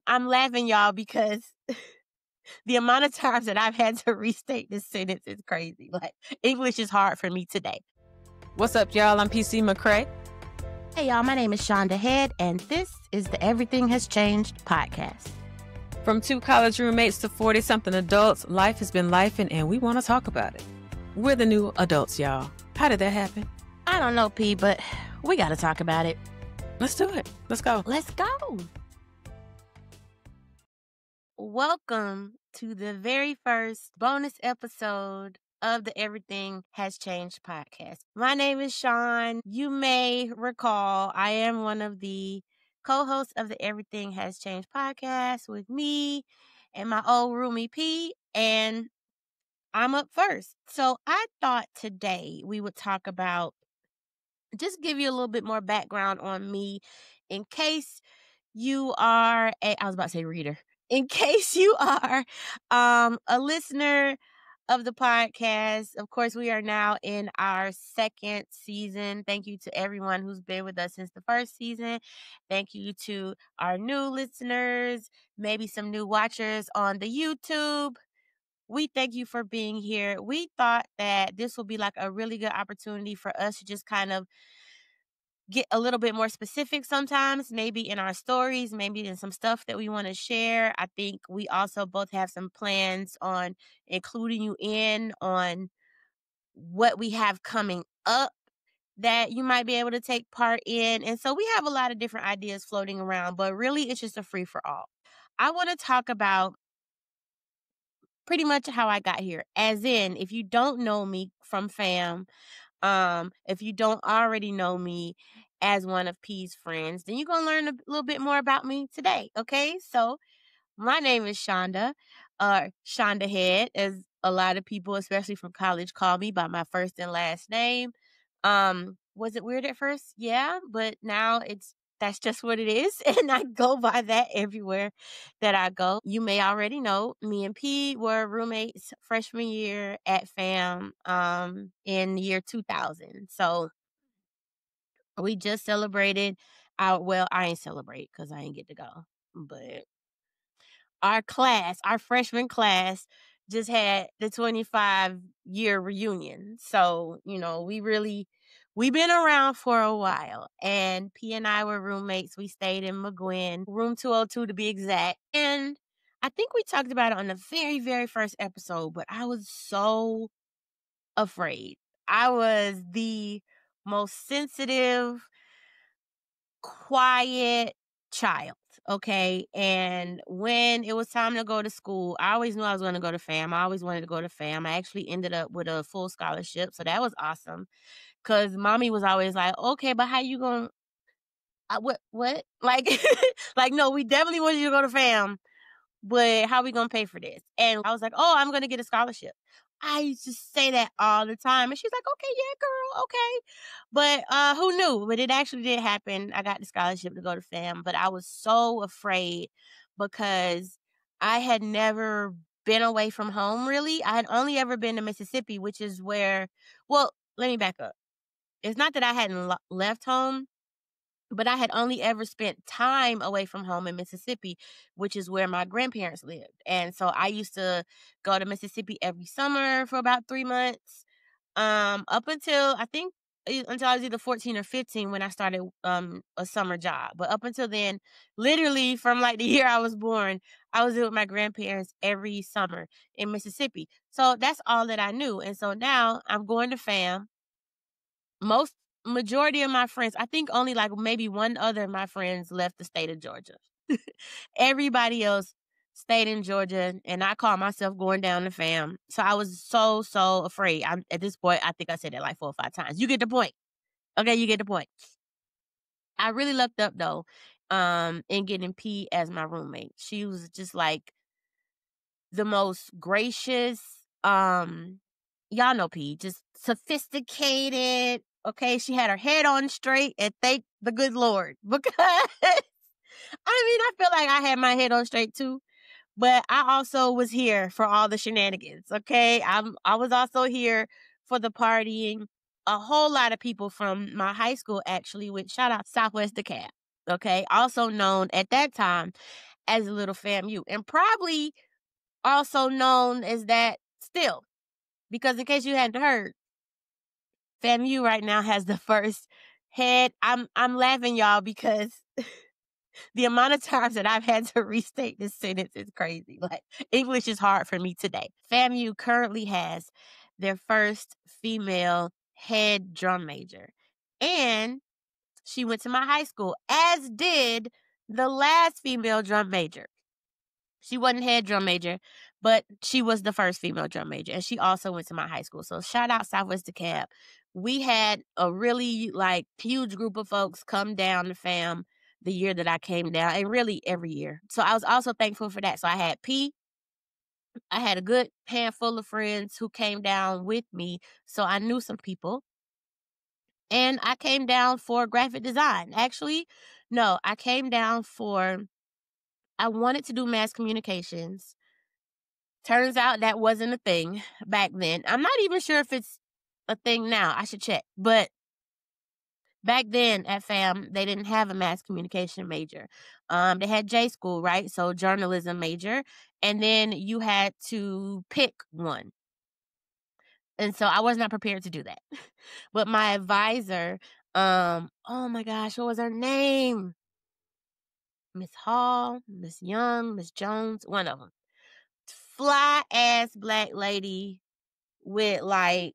I'm laughing, y'all, because the amount of times that I've had to restate this sentence is crazy. Like, English is hard for me today. What's up, y'all? I'm PC McCray. Hey, y'all, my name is Shaunda Head, and this is the Everything Has Changed podcast. From 2 college roommates to 40-something adults, life has been lifing, and we want to talk about it. We're the new adults, y'all. How did that happen? I don't know, P, but we got to talk about it. Let's do it. Let's go. Let's go. Welcome to the very first bonus episode of the Everything Has Changed podcast. My name is Shaun. You may recall I am one of the co-hosts of the Everything Has Changed podcast with me and my old roomie P, and I'm up first. So I thought today we would talk about, just give you a little bit more background on me in case you are I was about to say reader. In case you are a listener of the podcast. Of course, we are now in our second season. Thank you to everyone who's been with us since the first season. Thank you to our new listeners, maybe some new watchers on the YouTube. We thank you for being here. We thought that this will be like a really good opportunity for us to just kind of get a little bit more specific sometimes, maybe in our stories, maybe in some stuff that we want to share. I think we also both have some plans on including you in on what we have coming up that you might be able to take part in. And so we have a lot of different ideas floating around, but really it's just a free for all. I want to talk about pretty much how I got here. As in, if you don't know me from fam, if you don't already know me as one of P's friends, then you're going to learn a little bit more about me today. Okay. So my name is Shaunda, Shaunda Head, as a lot of people, especially from college, call me by my first and last name. Was it weird at first? Yeah, but now that's just what it is. And I go by that everywhere that I go. You may already know me and P were roommates freshman year at FAM in the year 2000. So we just celebrated I ain't celebrate because I ain't get to go. But our freshman class just had the 25-year reunion. So, we've been around for a while, and P and I were roommates. We stayed in McGuinn, room 202 to be exact. And I think we talked about it on the very, very first episode, but I was so afraid. I was the most sensitive, quiet child. Okay. And when it was time to go to school, I always knew I was going to go to FAM. I always wanted to go to FAM. I actually ended up with a full scholarship. So that was awesome. Cause mommy was always like, okay, but how you going to, what? Like, like, no, we definitely want you to go to FAM, but how we going to pay for this? And I was like, oh, I'm going to get a scholarship. I used to say that all the time. And she's like, okay, yeah, girl, okay. But who knew? But it actually did happen. I got the scholarship to go to FAM, but I was so afraid because I had never been away from home, really. I had only ever been to Mississippi, which is where, well, let me back up. It's not that I hadn't left home, but I had only ever spent time away from home in Mississippi, which is where my grandparents lived. And so I used to go to Mississippi every summer for about 3 months, up until until I was either 14 or 15 when I started a summer job. But up until then, literally from like the year I was born, I was with my grandparents every summer in Mississippi. So that's all that I knew. And so now I'm going to FAM. Majority of my friends, I think only like maybe one other of my friends left the state of Georgia. Everybody else stayed in Georgia, and I called myself going down to FAM. So I was so afraid. At this point, I think I said it like 4 or 5 times. You get the point. Okay, you get the point. I really lucked up though, in getting P as my roommate. She was just like the most gracious, y'all know P, just sophisticated. Okay, she had her head on straight, and thank the good Lord, because I feel like I had my head on straight too, but I also was here for all the shenanigans. Okay, I was also here for the partying. A whole lot of people from my high school actually went. Shout out Southwest DeKalb. Okay, also known at that time as a little FAMU, and probably also known as that still. Because in case you hadn't heard, FAMU right now has the first head. I'm laughing, y'all, because the amount of times that I've had to restate this sentence is crazy. Like, English is hard for me today. FAMU currently has their first female head drum major. And she went to my high school, as did the last female drum major. She wasn't head drum major, but she was the first female drum major. And she also went to my high school. So shout out Southwest DeKalb. We had a really huge group of folks come down to fam the year that I came down, and really every year. So I was also thankful for that. So I had I had a good handful of friends who came down with me. So I knew some people. And I came down for graphic design. Actually, no, I came down I wanted to do mass communications. Turns out that wasn't a thing back then. I'm not even sure if it's a thing now. I should check. But back then at FAM, they didn't have a mass communication major. They had J school, right? So journalism major. And then you had to pick one. And so I was not prepared to do that. But my advisor, oh my gosh, what was her name? Miss Hall, Miss Young, Miss Jones, one of them. Fly ass black lady with the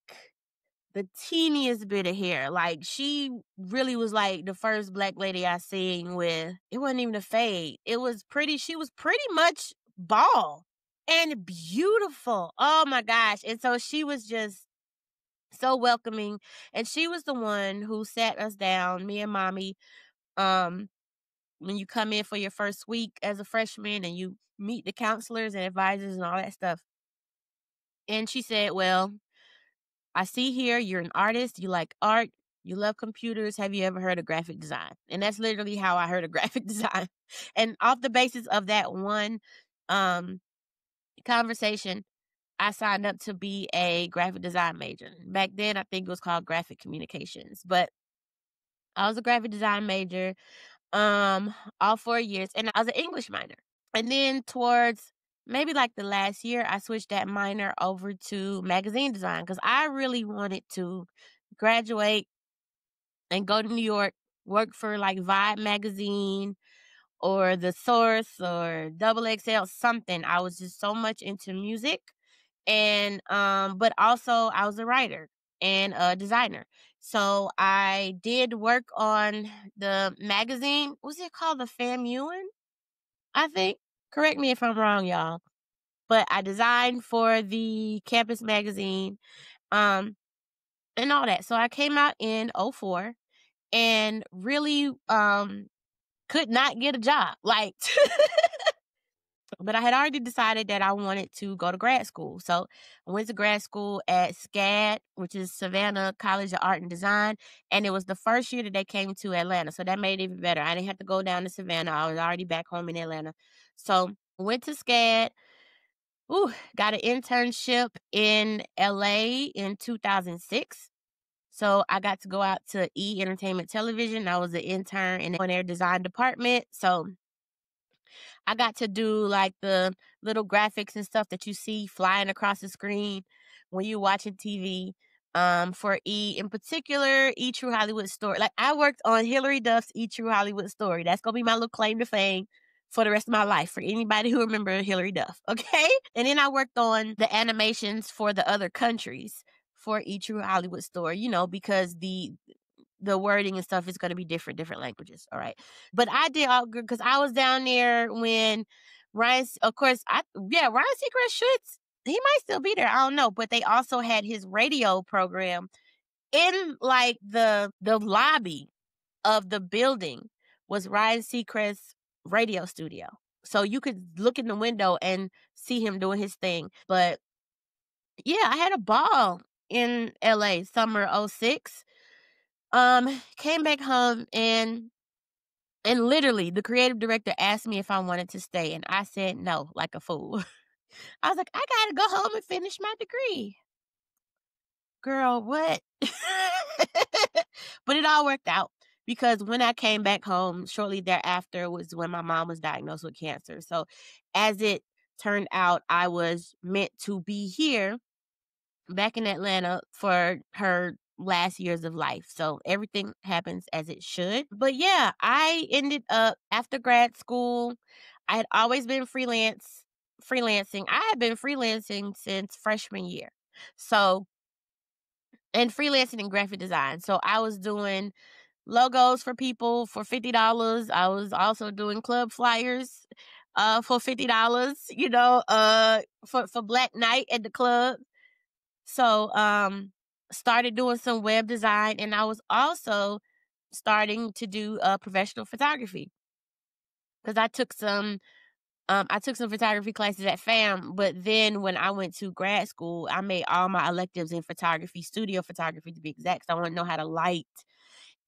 teeniest bit of hair. Like, she really was like the first black lady I seen with, it wasn't even a fade. She was pretty much bald and beautiful. Oh my gosh. And so she was just so welcoming. And she was the one who sat us down, me and mommy, when you come in for your first week as a freshman and you meet the counselors and advisors and all that stuff. And she said, well, I see here you're an artist, you like art, you love computers. Have you ever heard of graphic design? And that's literally how I heard of graphic design. And off the basis of that one conversation, I signed up to be a graphic design major. Back then, I think it was called graphic communications. But I was a graphic design major all 4 years, and I was an English minor. And then towards maybe the last year, I switched that minor over to magazine design because I really wanted to graduate and go to New York, work for Vibe magazine or The Source or Double XL, something. I was just so much into music. And but also I was a writer and a designer. So I did work on the magazine. Was it called the FAMUan? I think. Correct me if I'm wrong, y'all. But I designed for the campus magazine, and all that. So I came out in 04 and really could not get a job. But I had already decided that I wanted to go to grad school. So I went to grad school at SCAD, which is Savannah College of Art and Design. And it was the first year that they came to Atlanta. So that made it even better. I didn't have to go down to Savannah. I was already back home in Atlanta. So went to SCAD. Got an internship in LA in 2006. So I got to go out to E Entertainment Television. I was an intern in their design department. So I got to do the little graphics and stuff that you see flying across the screen when you're watching TV. For E in particular, E True Hollywood Story. I worked on Hilary Duff's E True Hollywood Story. That's gonna be my little claim to fame for the rest of my life for anybody who remember Hilary Duff. Okay, and then I worked on the animations for the other countries for E True Hollywood Story. Because the wording and stuff is going to be different languages. All right. But I did all good because I was down there when Ryan, of course, Ryan Seacrest he might still be there. I don't know. But they also had his radio program in the lobby of the building was Ryan Seacrest's radio studio. So you could look in the window and see him doing his thing. But yeah, I had a ball in LA summer 06. Came back home and literally the creative director asked me if I wanted to stay, and I said no, like a fool. I was like, I gotta go home and finish my degree. Girl, what? But it all worked out. because when I came back home, shortly thereafter was when my mom was diagnosed with cancer. So as it turned out, I was meant to be here back in Atlanta for her last years of life. So everything happens as it should. But yeah, I ended up after grad school, I had always been freelancing. I had been freelancing since freshman year. So, and freelancing in graphic design. So I was doing logos for people for $50. I was also doing club flyers for $50, for Black Night at the club. So started doing some web design, and I was also starting to do professional photography because I took some photography classes at FAM, but then when I went to grad school, I made all my electives in photography, studio photography to be exact. So I want to know how to light.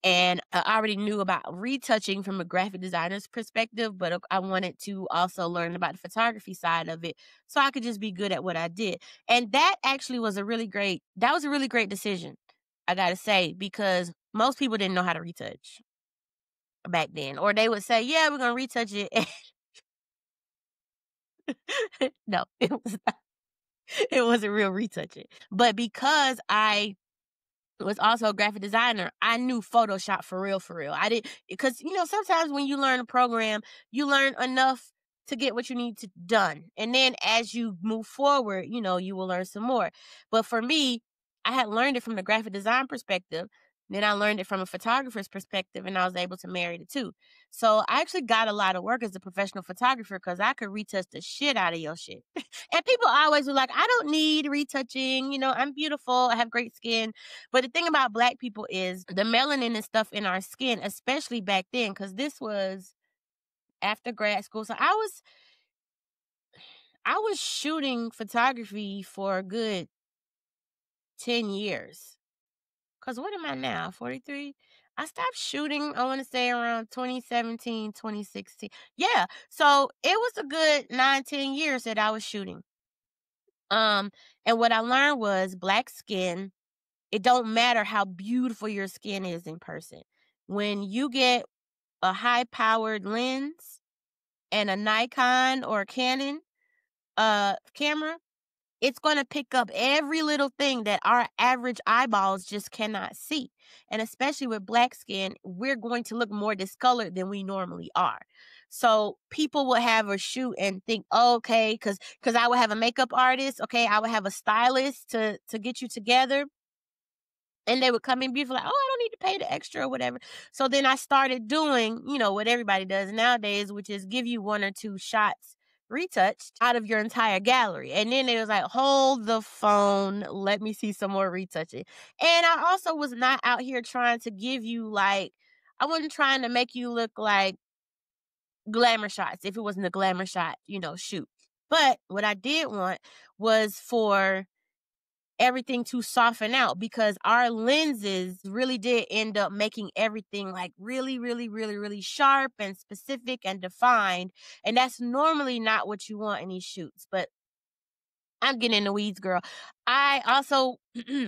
And I already knew about retouching from a graphic designer's perspective, but I wanted to also learn about the photography side of it so I could just be good at what I did. And that actually was a really great decision, I got to say, because most people didn't know how to retouch back then. Or they would say, yeah, we're going to retouch it. No, it was not. It wasn't real retouching. But because I was also a graphic designer, I knew Photoshop for real, for real. I didn't, because, sometimes when you learn a program, you learn enough to get what you need to done. And then as you move forward, you will learn some more. But for me, I had learned it from the graphic design perspective. Then I learned it from a photographer's perspective, and I was able to marry the two. So I actually got a lot of work as a professional photographer because I could retouch the shit out of your shit. And people always were like, I don't need retouching. I'm beautiful. I have great skin. But the thing about Black people is the melanin and stuff in our skin, especially back then, because this was after grad school. So I was shooting photography for a good 10 years. Because what am I now? 43? I stopped shooting, I want to say around 2017, 2016. Yeah. So it was a good 9-10 years that I was shooting. And what I learned was Black skin, it don't matter how beautiful your skin is in person. When you get a high-powered lens and a Nikon or a Canon camera, it's going to pick up every little thing that our average eyeballs just cannot see. And especially with Black skin, we're going to look more discolored than we normally are. So people will have a shoot and think, oh, okay, because I would have a makeup artist, okay, I would have a stylist to get you together. And they would come in beautiful, like, oh, I don't need to pay the extra or whatever. So then I started doing, what everybody does nowadays, which is give you 1 or 2 shots retouched out of your entire gallery. And then they was like, hold the phone. Let me see some more retouching. And I also was not out here trying to give you I wasn't trying to make you look like glamour shots if it wasn't a glamour shot, shoot. But what I did want was for everything to soften out, because our lenses really did end up making everything really, really, really, really sharp and specific and defined. And that's normally not what you want in these shoots. But I'm getting in the weeds, girl. I also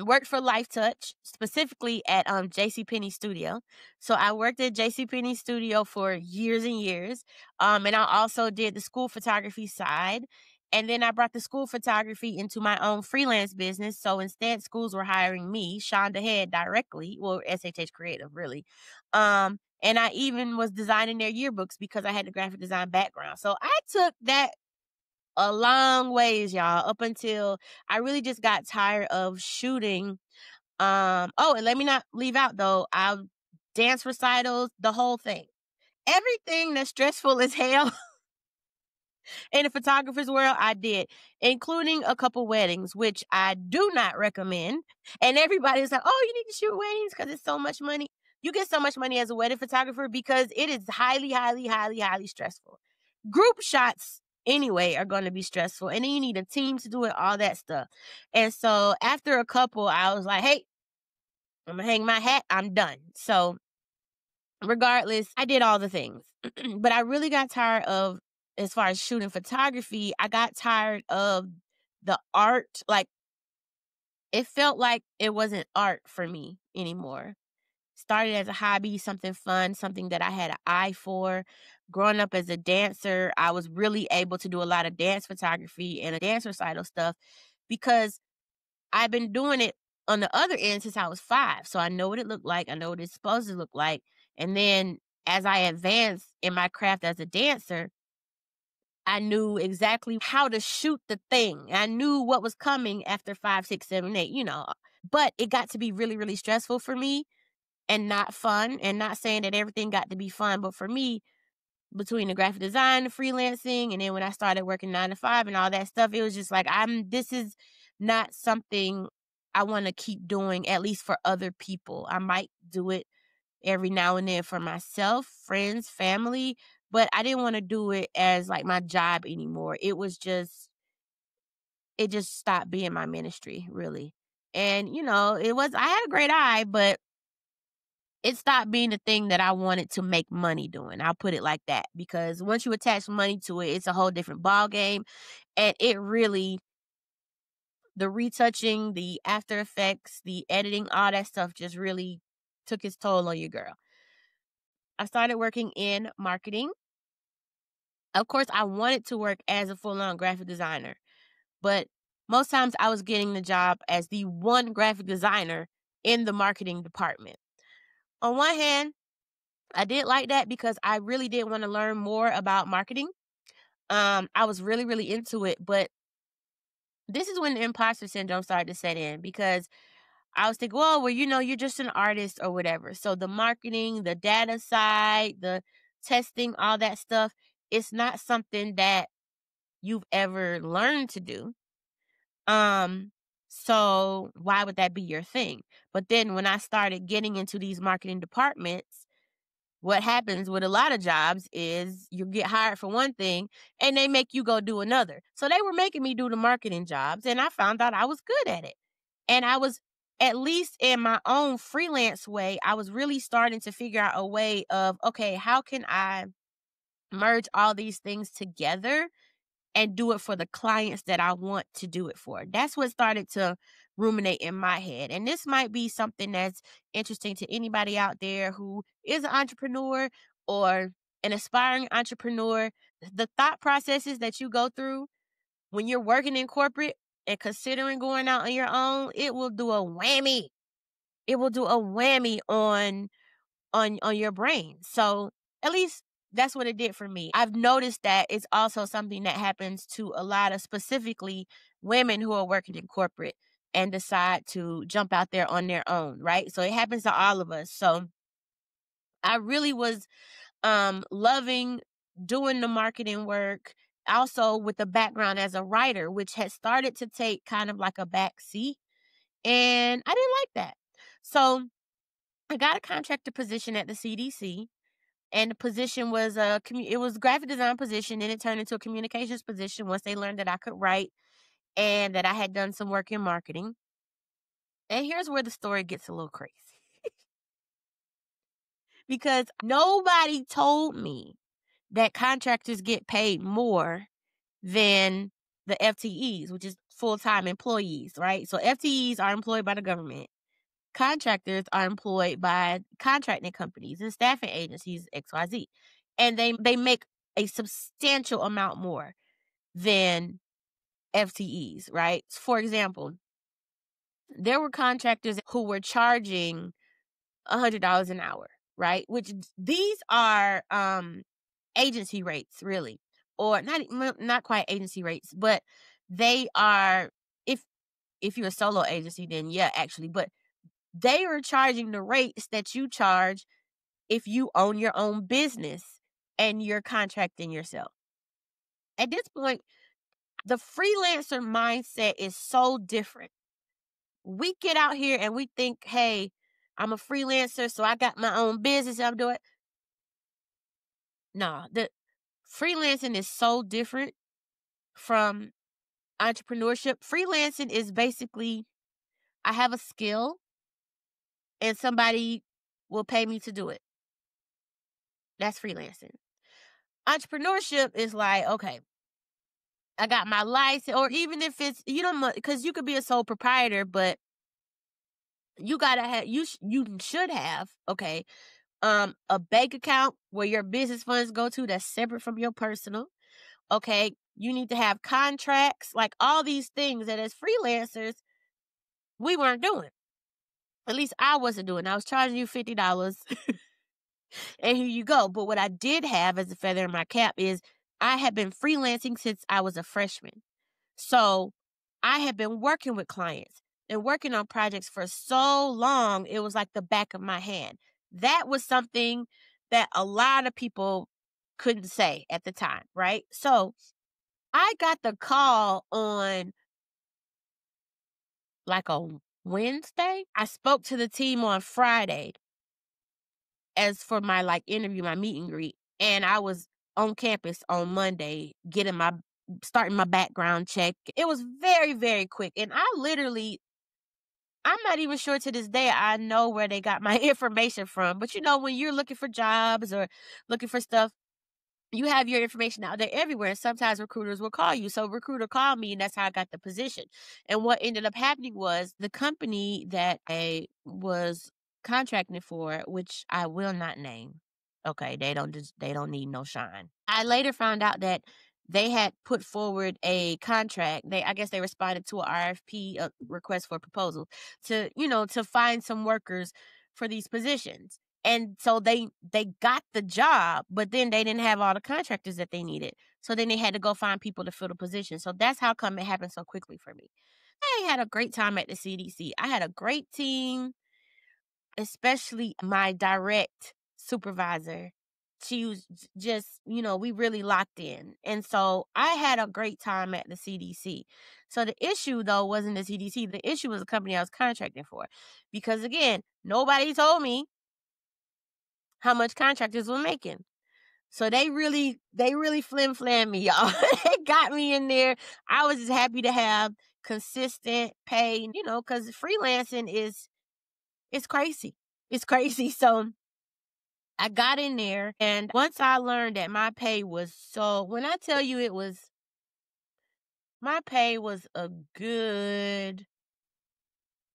worked for Life Touch, specifically at JCPenney Studio. So I worked at JCPenney Studio for years and years. And I also did the school photography side. And then I brought the school photography into my own freelance business. So instead, schools were hiring me, Shaunda Head, directly, well, SHH Creative, really. And I even was designing their yearbooks because I had the graphic design background. So I took that a long ways, y'all, up until I really just got tired of shooting. Oh, and let me not leave out though, I'll dance recitals, the whole thing. Everything that's stressful as hell in the photographer's world, I did, including a couple weddings, which I do not recommend. And everybody's like, oh, you need to shoot weddings because it's so much money. You get so much money as a wedding photographer because it is highly, highly, highly, highly stressful. Group shots anyway are going to be stressful. And then you need a team to do it, all that stuff. And so after a couple, I was like, hey, I'm going to hang my hat. I'm done. So regardless, I did all the things. But I really got tired of, as far as shooting photography, I got tired of the art. Like, it felt like it wasn't art for me anymore. started as a hobby, something fun, something that I had an eye for. Growing up as a dancer, I was really able to do a lot of dance photography and a dance recital stuff because I've been doing it on the other end since I was 5. So I know what it looked like. I know what it's supposed to look like. And then as I advanced in my craft as a dancer, I knew exactly how to shoot the thing. I knew what was coming after 5, 6, 7, 8, But it got to be really, really stressful for me and not fun. And not saying that everything got to be fun, but for me, between the graphic design, the freelancing, and then when I started working 9 to 5 and all that stuff, it was just like, this is not something I want to keep doing, at least for other people. I might do it every now and then for myself, friends, family, but I didn't want to do it as like my job anymore. It just stopped being my ministry, really. And, I had a great eye, but it stopped being the thing that I wanted to make money doing. I'll put it like that, because once you attach money to it, it's a whole different ball game. And it really, the retouching, the after effects, the editing, all that stuff just really took its toll on your girl. I started working in marketing. Of course, I wanted to work as a full-on graphic designer, but most times I was getting the job as the one graphic designer in the marketing department. On one hand, I did like that because I really did want to learn more about marketing. I was really, really into it, but this is when the imposter syndrome started to set in, because I was thinking, well, you're just an artist or whatever. So the marketing, the data side, the testing, all that stuff, it's not something that you've ever learned to do. So why would that be your thing? But then when I started getting into these marketing departments, what happens with a lot of jobs is you get hired for one thing and they make you go do another. So they were making me do the marketing jobs, and I found out I was good at it. And I was, at least in my own freelance way, I was really starting to figure out a way of, okay, how can I merge all these things together and do it for the clients that I want to do it for? That's what started to ruminate in my head. And this might be something that's interesting to anybody out there who is an entrepreneur or an aspiring entrepreneur. The thought processes that you go through when you're working in corporate and considering going out on your own, it will do a whammy. It will do a whammy on your brain. So at least that's what it did for me. I've noticed that it's also something that happens to a lot of, specifically, women who are working in corporate and decide to jump out there on their own, right? So it happens to all of us. So I really was loving doing the marketing work, also with a background as a writer, which had started to take kind of like a back seat. And I didn't like that. So I got a contractor position at the CDC. And the position was it was a graphic design position, and it turned into a communications position once they learned that I could write and that I had done some work in marketing. And here's where the story gets a little crazy. Because nobody told me that contractors get paid more than the FTEs, which is full-time employees, right? So FTEs are employed by the government. Contractors are employed by contracting companies and staffing agencies, XYZ. And they make a substantial amount more than FTEs, right? For example, there were contractors who were charging $100 an hour, right? Which these are agency rates, really, or not quite agency rates, but they are, if you're a solo agency, then yeah, actually, but they are charging the rates that you charge if you own your own business and you're contracting yourself. At this point, the freelancer mindset is so different. We get out here and we think, hey, I'm a freelancer, so I got my own business I'm doing. No, the freelancing is so different from entrepreneurship. Freelancing is basically, I have a skill and somebody will pay me to do it. That's freelancing. Entrepreneurship is like, okay, I got my license, or even if it's, because you could be a sole proprietor, but you gotta have, you should have, okay, a bank account where your business funds go to that's separate from your personal. Okay. You need to have contracts, like all these things that as freelancers, we weren't doing. At least I wasn't doing. I was charging you $50 and here you go. But what I did have as a feather in my cap is I had been freelancing since I was a freshman. So I had been working with clients and working on projects for so long, it was like the back of my hand. That was something that a lot of people couldn't say at the time, right? So I got the call on like a Wednesday. I spoke to the team on Friday as for my like interview, my meet and greet. And I was on campus on Monday starting my background check. It was very, very quick. And I'm not even sure to this day I know where they got my information from. But when you're looking for jobs or looking for stuff, you have your information out there everywhere. And sometimes recruiters will call you. So recruiter called me and that's how I got the position. And what ended up happening was the company that I was contracting for, which I will not name. Okay, they don't need no shine. I later found out that they had put forward a contract. I guess they responded to an RFP, a request for proposal, to find some workers for these positions. And so they got the job, but then they didn't have all the contractors that they needed. So then they had to go find people to fill the position. So that's how come it happened so quickly for me. I had a great time at the CDC. I had a great team, especially my direct supervisor. She was just, we really locked in. And so I had a great time at the CDC. So the issue, though, wasn't the CDC. The issue was the company I was contracting for. Because, again, nobody told me how much contractors were making. So they really flim-flammed me, y'all. They got me in there. I was just happy to have consistent pay, because freelancing it's crazy. It's crazy. So I got in there, and once I learned that my pay was when I tell you my pay was a good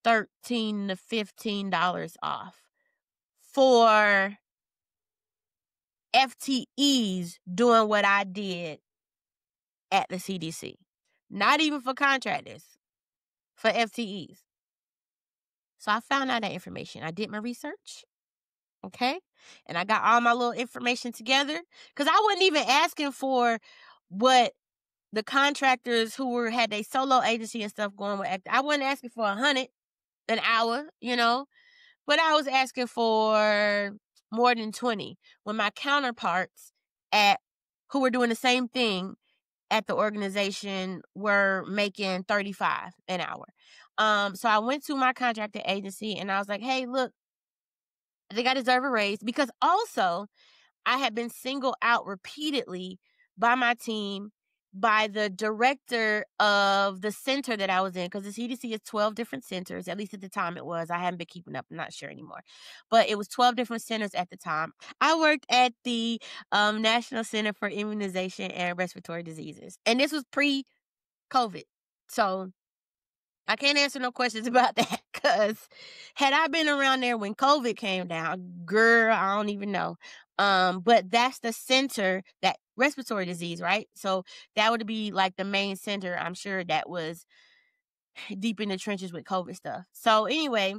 $13 to $15 off for FTEs doing what I did at the CDC. Not even for contractors, for FTEs. So I found out that information. I did my research. Okay. And I got all my little information together. Because I wasn't even asking for what the contractors who had their solo agency and stuff going with. I wasn't asking for $100 an hour, but I was asking for more than 20 when my counterparts who were doing the same thing at the organization were making $35 an hour. So I went to my contracting agency and I was like, hey, look, I think I deserve a raise, because also I had been singled out repeatedly by my team, by the director of the center that I was in, because the CDC is 12 different centers. At least at the time it was. I haven't been keeping up. I'm not sure anymore. But it was 12 different centers at the time. I worked at the National Center for Immunization and Respiratory Diseases. And this was pre-COVID. So I can't answer no questions about that, because had I been around there when COVID came down, girl, I don't even know. But that's the center, that respiratory disease, right? So that would be like the main center, I'm sure, that was deep in the trenches with COVID stuff. So anyway,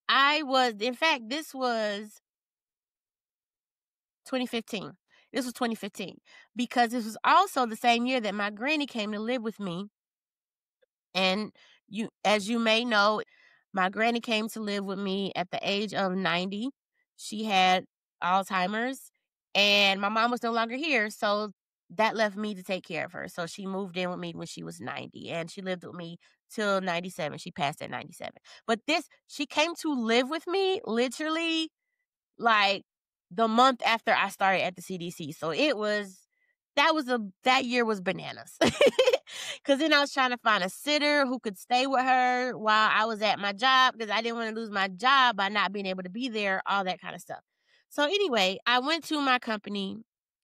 this was 2015. This was 2015, because this was also the same year that my granny came to live with me. And as you may know, my granny came to live with me at the age of 90. She had Alzheimer's, and my mom was no longer here. So that left me to take care of her. So she moved in with me when she was 90, and she lived with me till 97. She passed at 97. But she came to live with me literally like the month after I started at the CDC. So that year was bananas. Because then I was trying to find a sitter who could stay with her while I was at my job, because I didn't want to lose my job by not being able to be there, all that kind of stuff. So anyway, I went to my company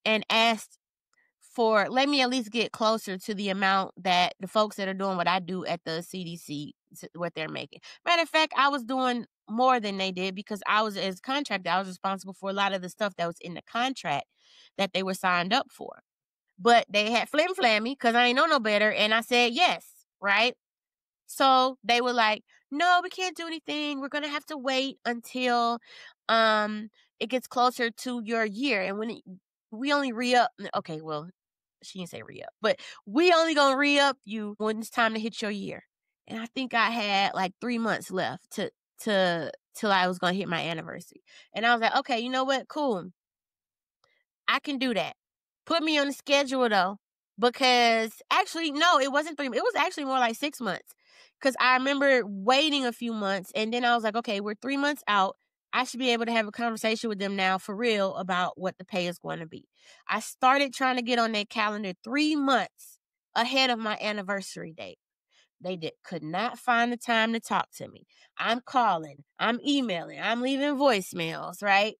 and asked let me at least get closer to the amount that the folks that are doing what I do at the CDC what they're making. Matter of fact, I was doing more than they did because I was, as contractor, I was responsible for a lot of the stuff that was in the contract that they were signed up for. But they had flim-flammed me because I ain't know no better, and I said yes, right? So they were like, no, we can't do anything. We're going to have to wait until it gets closer to your year. And we only re-up. Okay, well, she didn't say re-up, but we only going to re-up you when it's time to hit your year. And I think I had like 3 months left till I was going to hit my anniversary. And I was like, okay, you know what? Cool. I can do that. Put me on the schedule though, because actually, no, it wasn't 3. It was actually more like 6 months. Because I remember waiting a few months, and then I was like, okay, we're 3 months out. I should be able to have a conversation with them now for real about what the pay is going to be. I started trying to get on their calendar 3 months ahead of my anniversary date. They could not find the time to talk to me. I'm calling, I'm emailing, I'm leaving voicemails, right?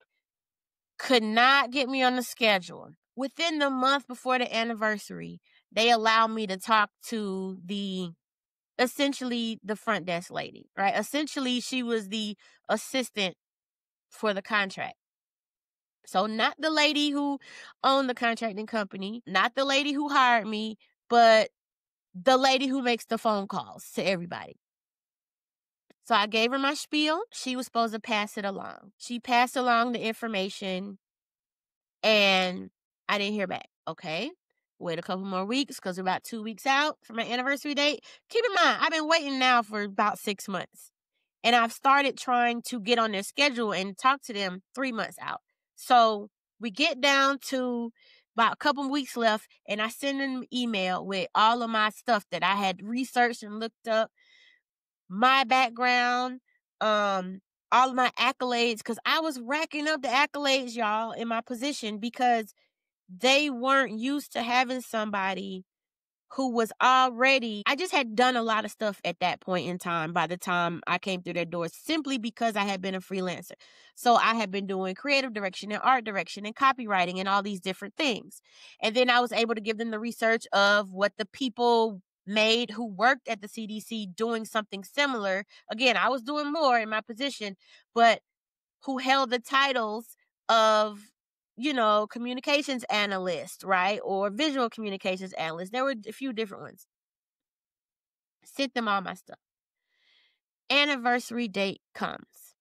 Could not get me on the schedule. Within the month before the anniversary, they allowed me to talk to essentially the front desk lady, right? Essentially, she was the assistant for the contract. So not the lady who owned the contracting company, not the lady who hired me, but the lady who makes the phone calls to everybody. So I gave her my spiel. She was supposed to pass it along. She passed along the information, and I didn't hear back. Okay, wait a couple more weeks because we're about 2 weeks out from my anniversary date. Keep in mind, I've been waiting now for about 6 months. And I've started trying to get on their schedule and talk to them 3 months out. So we get down to about a couple weeks left, and I send them an email with all of my stuff that I had researched and looked up, my background, all of my accolades, because I was racking up the accolades, y'all, in my position because they weren't used to having somebody who was already, I just had done a lot of stuff at that point in time by the time I came through their doors, simply because I had been a freelancer. So I had been doing creative direction and art direction and copywriting and all these different things. And then I was able to give them the research of what the people made who worked at the CDC doing something similar. Again, I was doing more in my position, but who held the titles of, communications analyst, right? Or visual communications analyst. There were a few different ones. Sent them all my stuff. Anniversary date comes.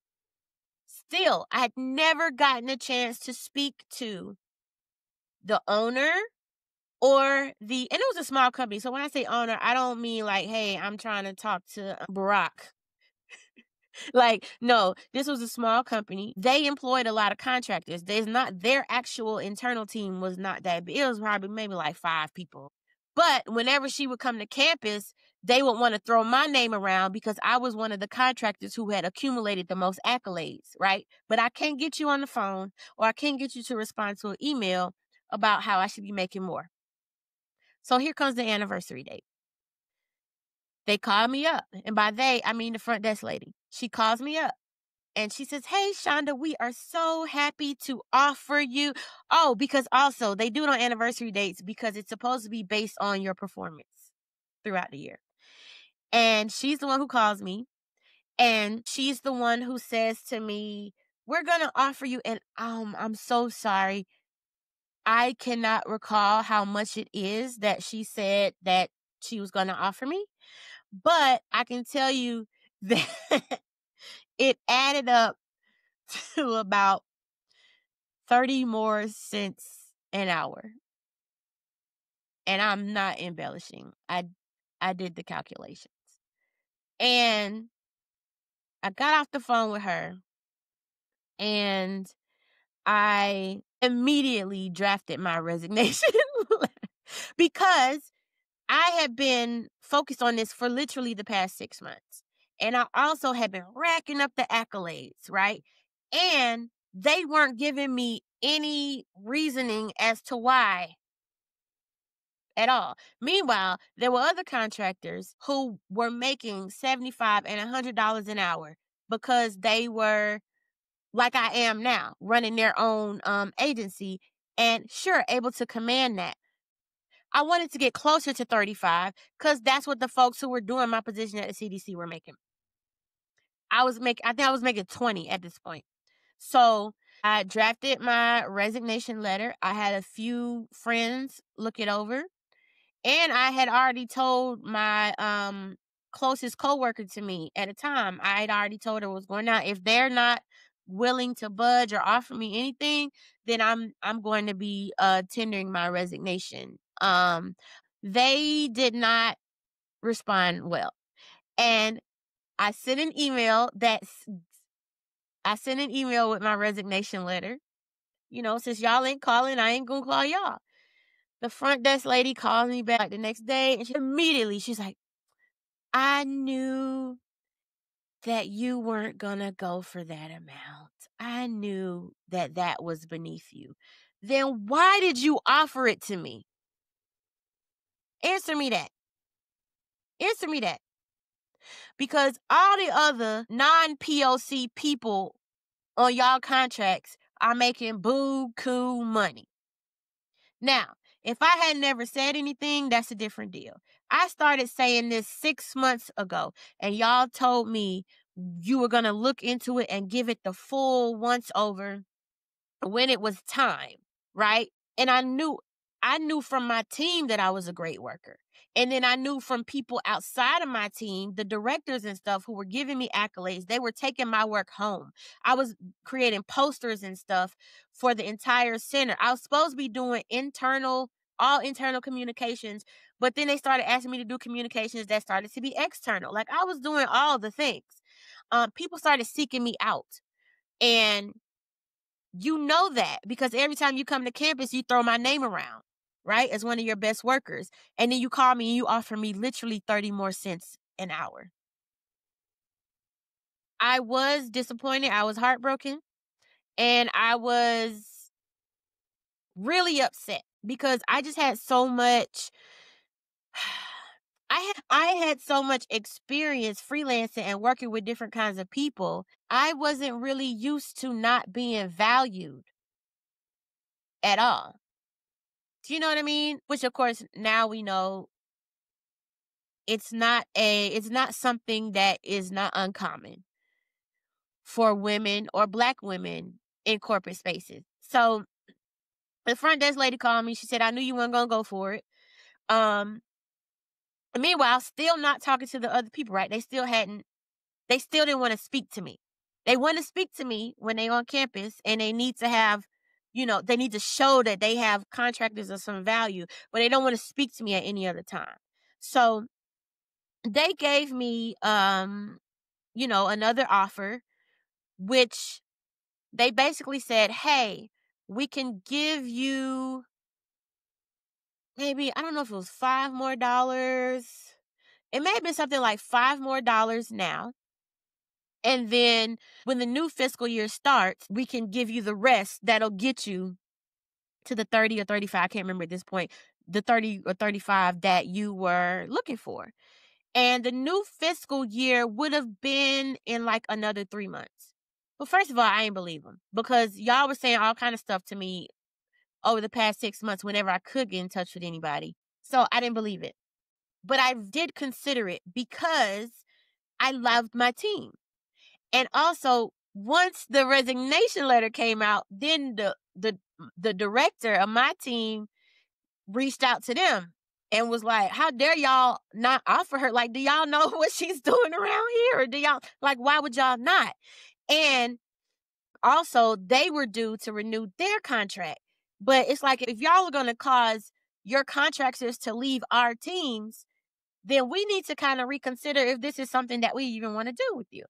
Still, I had never gotten a chance to speak to the owner and it was a small company. So when I say owner, I don't mean like, hey, I'm trying to talk to Barack. Like, no, this was a small company. They employed a lot of contractors. Their actual internal team was not that big. It was probably maybe like 5 people. But whenever she would come to campus, they would want to throw my name around because I was one of the contractors who had accumulated the most accolades, right? But I can't get you on the phone, or I can't get you to respond to an email about how I should be making more. So here comes the anniversary date. They called me up. And by they, I mean the front desk lady. She calls me up. And she says, hey, Shaunda, we are so happy to offer you. Oh, because also they do it on anniversary dates because it's supposed to be based on your performance throughout the year. And she's the one who calls me. And she's the one who says to me, we're going to offer you. And I'm so sorry. I cannot recall how much it is that she said that she was going to offer me. But I can tell you that it added up to about 30 more cents an hour. And I'm not embellishing. I did the calculations. And I got off the phone with her, and I immediately drafted my resignation because I had been focused on this for literally the past 6 months. And I also had been racking up the accolades, right? And they weren't giving me any reasoning as to why at all. Meanwhile, there were other contractors who were making $75 and $100 an hour because they were, like I am now, running their own agency, and sure, able to command that. I wanted to get closer to 35 because that's what the folks who were doing my position at the CDC were making. I think I was making 20 at this point. So I drafted my resignation letter. I had a few friends look it over. And I had already told my closest coworker to me at the time. I had already told her what was going on. If they're not willing to budge or offer me anything, then I'm going to be tendering my resignation. They did not respond well. And I sent an email with my resignation letter. Since y'all ain't calling, I ain't gonna call y'all. The front desk lady calls me back the next day, and she's like, I knew that you weren't gonna go for that amount. I knew that was beneath you. Then why did you offer it to me? Answer me that. Because all the other non-POC people on y'all contracts are making boo-koo money. Now, if I had never said anything, that's a different deal. I started saying this 6 months ago, and y'all told me you were going to look into it and give it the full once over when it was time, right? And I knew from my team that I was a great worker. And then I knew from people outside of my team, the directors and stuff who were giving me accolades, they were taking my work home. I was creating posters and stuff for the entire center. I was supposed to be doing all internal communications, but then they started asking me to do communications that started to be external. Like I was doing all the things. People started seeking me out. And you know that because every time you come to campus, you throw my name around, right? As one of your best workers. And then you call me and you offer me literally 30 more cents an hour. I was disappointed. I was heartbroken. And I was really upset because I just had so much... I had so much experience freelancing and working with different kinds of people. I wasn't really used to not being valued at all. Do you know what I mean? Which of course now we know it's not something that is not uncommon for women or Black women in corporate spaces. So the front desk lady called me. She said, I knew you weren't going to go for it. Meanwhile, still not talking to the other people, right? They still didn't want to speak to me. They want to speak to me when they on campus and they need to have, they need to show that they have contractors of some value, but they don't want to speak to me at any other time. So they gave me, another offer, which they basically said, hey, we can give you maybe, I don't know if it was $5 more. It may have been something like $5 more now. And then when the new fiscal year starts, we can give you the rest that'll get you to the 30 or 35. I can't remember at this point, the 30 or 35 that you were looking for. And the new fiscal year would have been in like another 3 months. Well, first of all, I ain't believe them because y'all were saying all kind of stuff to me over the past 6 months whenever I could get in touch with anybody. So I didn't believe it. But I did consider it because I loved my team. And also, once the resignation letter came out, then the director of my team reached out to them and was like, how dare y'all not offer her? Like, do y'all know what she's doing around here? Or do y'all, like, why would y'all not? And also, they were due to renew their contract. But it's like, if y'all are going to cause your contractors to leave our teams, then we need to kind of reconsider if this is something that we even want to do with you.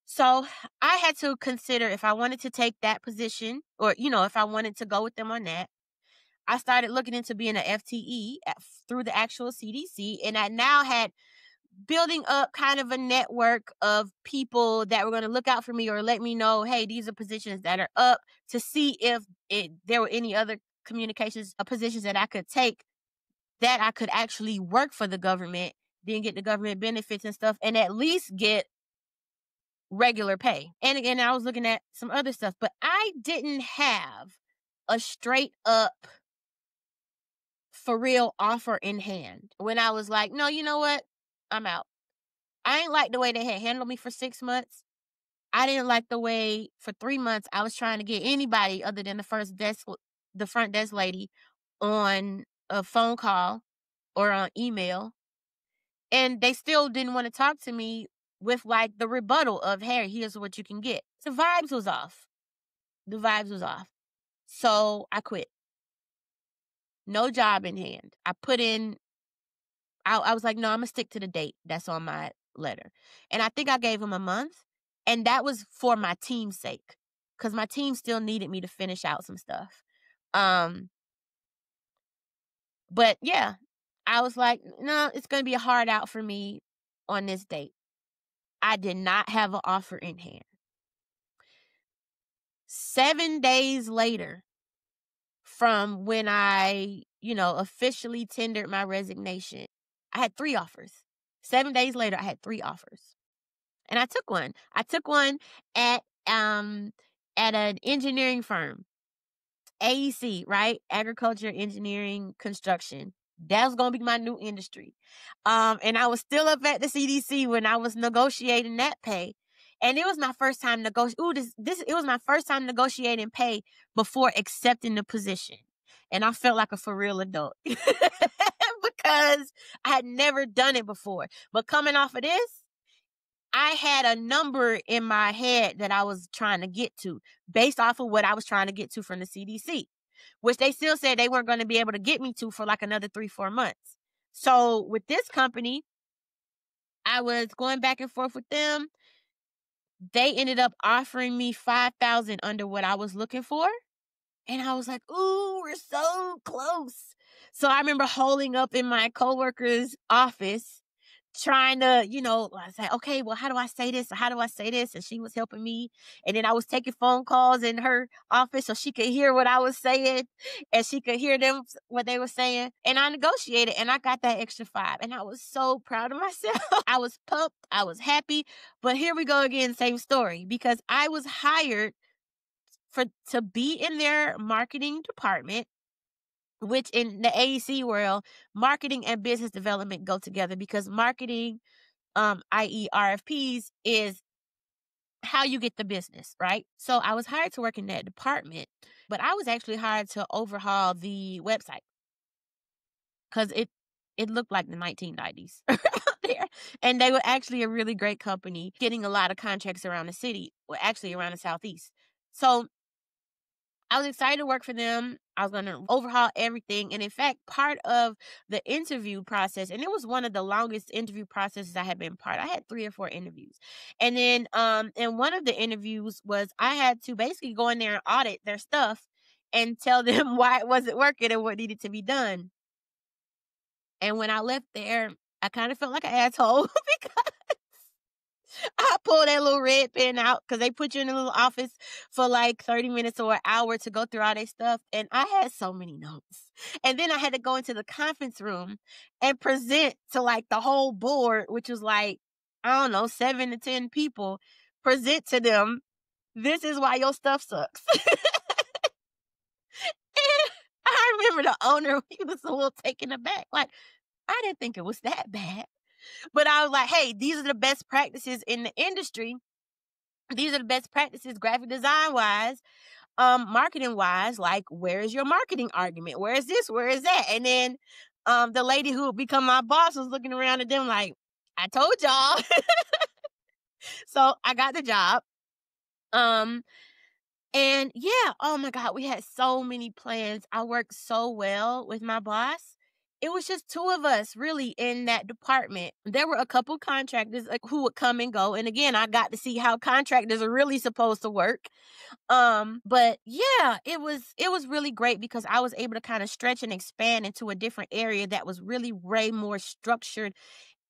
So I had to consider if I wanted to take that position or, if I wanted to go with them on that. I started looking into being an FTE through the actual CDC. And I now had building up kind of a network of people that were going to look out for me or let me know, hey, these are positions that are up, to see if there were any other communications positions that I could take that I could actually work for the government, then get the government benefits and stuff, and at least get regular pay. And again, I was looking at some other stuff, but I didn't have a straight up for real offer in hand. When I was like, no, you know what? I'm out. I ain't like the way they had handled me for 6 months. I didn't like the way for 3 months I was trying to get anybody other than the front desk lady on a phone call or on email. And they still didn't want to talk to me with like the rebuttal of, hey, here's what you can get. The vibes was off. So I quit. No job in hand. I was like, no, I'm going to stick to the date that's on my letter. And I think I gave them a month. And that was for my team's sake, because my team still needed me to finish out some stuff. But yeah, I was like, no, it's going to be a hard out for me on this date. I did not have an offer in hand. 7 days later from when I, officially tendered my resignation, I had 3 offers. 7 days later, I had 3 offers. And I took one. I took one at an engineering firm. AEC, right? Agriculture, engineering, construction. That was going to be my new industry. And I was still up at the CDC when I was negotiating that pay. And it was my first time it was my first time negotiating pay before accepting the position. And I felt like a for real adult because I had never done it before. But coming off of this, I had a number in my head that I was trying to get to based off of what I was trying to get to from the CDC, which they still said they weren't going to be able to get me to for like another 3-4 months. So with this company, I was going back and forth with them. They ended up offering me $5,000 under what I was looking for. And I was like, ooh, we're so close. So I remember holding up in my coworker's office, trying to, I was like, okay, well, how do I say this? How do I say this? And she was helping me. And then I was taking phone calls in her office so she could hear what I was saying and she could hear them, what they were saying. And I negotiated and I got that extra 5. And I was so proud of myself. I was pumped. I was happy. But here we go again, same story, because I was hired to be in their marketing department, which in the AEC world, marketing and business development go together, because marketing, i.e. RFPs, is how you get the business, right? So I was hired to work in that department, but I was actually hired to overhaul the website because it looked like the 1990s there. And they were actually a really great company, getting a lot of contracts around the city, well, actually around the Southeast. So I was excited to work for them. I was going to overhaul everything. And in fact, part of the interview process, and it was one of the longest interview processes I had been part. I had 3 or 4 interviews. And then in one of the interviews was I had to basically go in there and audit their stuff and tell them why it wasn't working and what needed to be done. And when I left there, I kind of felt like an asshole because I pulled that little red pen out because they put you in a little office for like 30 minutes or an hour to go through all their stuff. And I had so many notes. And then I had to go into the conference room and present to like the whole board, which was like, I don't know, 7 to 10 people, present to them, this is why your stuff sucks. And I remember the owner, he was a little taken aback. Like, I didn't think it was that bad. But I was like, hey, these are the best practices in the industry. These are the best practices graphic design wise, marketing wise. Like, where is your marketing argument? Where is this? Where is that? And then the lady who would become my boss was looking around at them like, I told y'all. So I got the job. And yeah, oh my God, we had so many plans. I worked so well with my boss. It was just 2 of us really in that department. There were a couple contractors who would come and go. And again, I got to see how contractors are really supposed to work. But yeah, it was really great because I was able to kind of stretch and expand into a different area that was really way more structured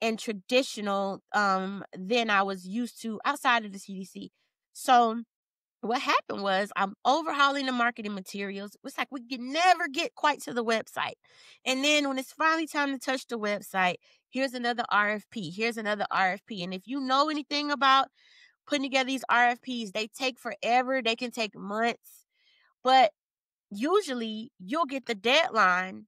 and traditional than I was used to outside of the CDC. So what happened was I'm overhauling the marketing materials. It's like we could never get quite to the website. And then when it's finally time to touch the website, here's another RFP. Here's another RFP. And if you know anything about putting together these RFPs, they take forever. They can take months. But usually you'll get the deadline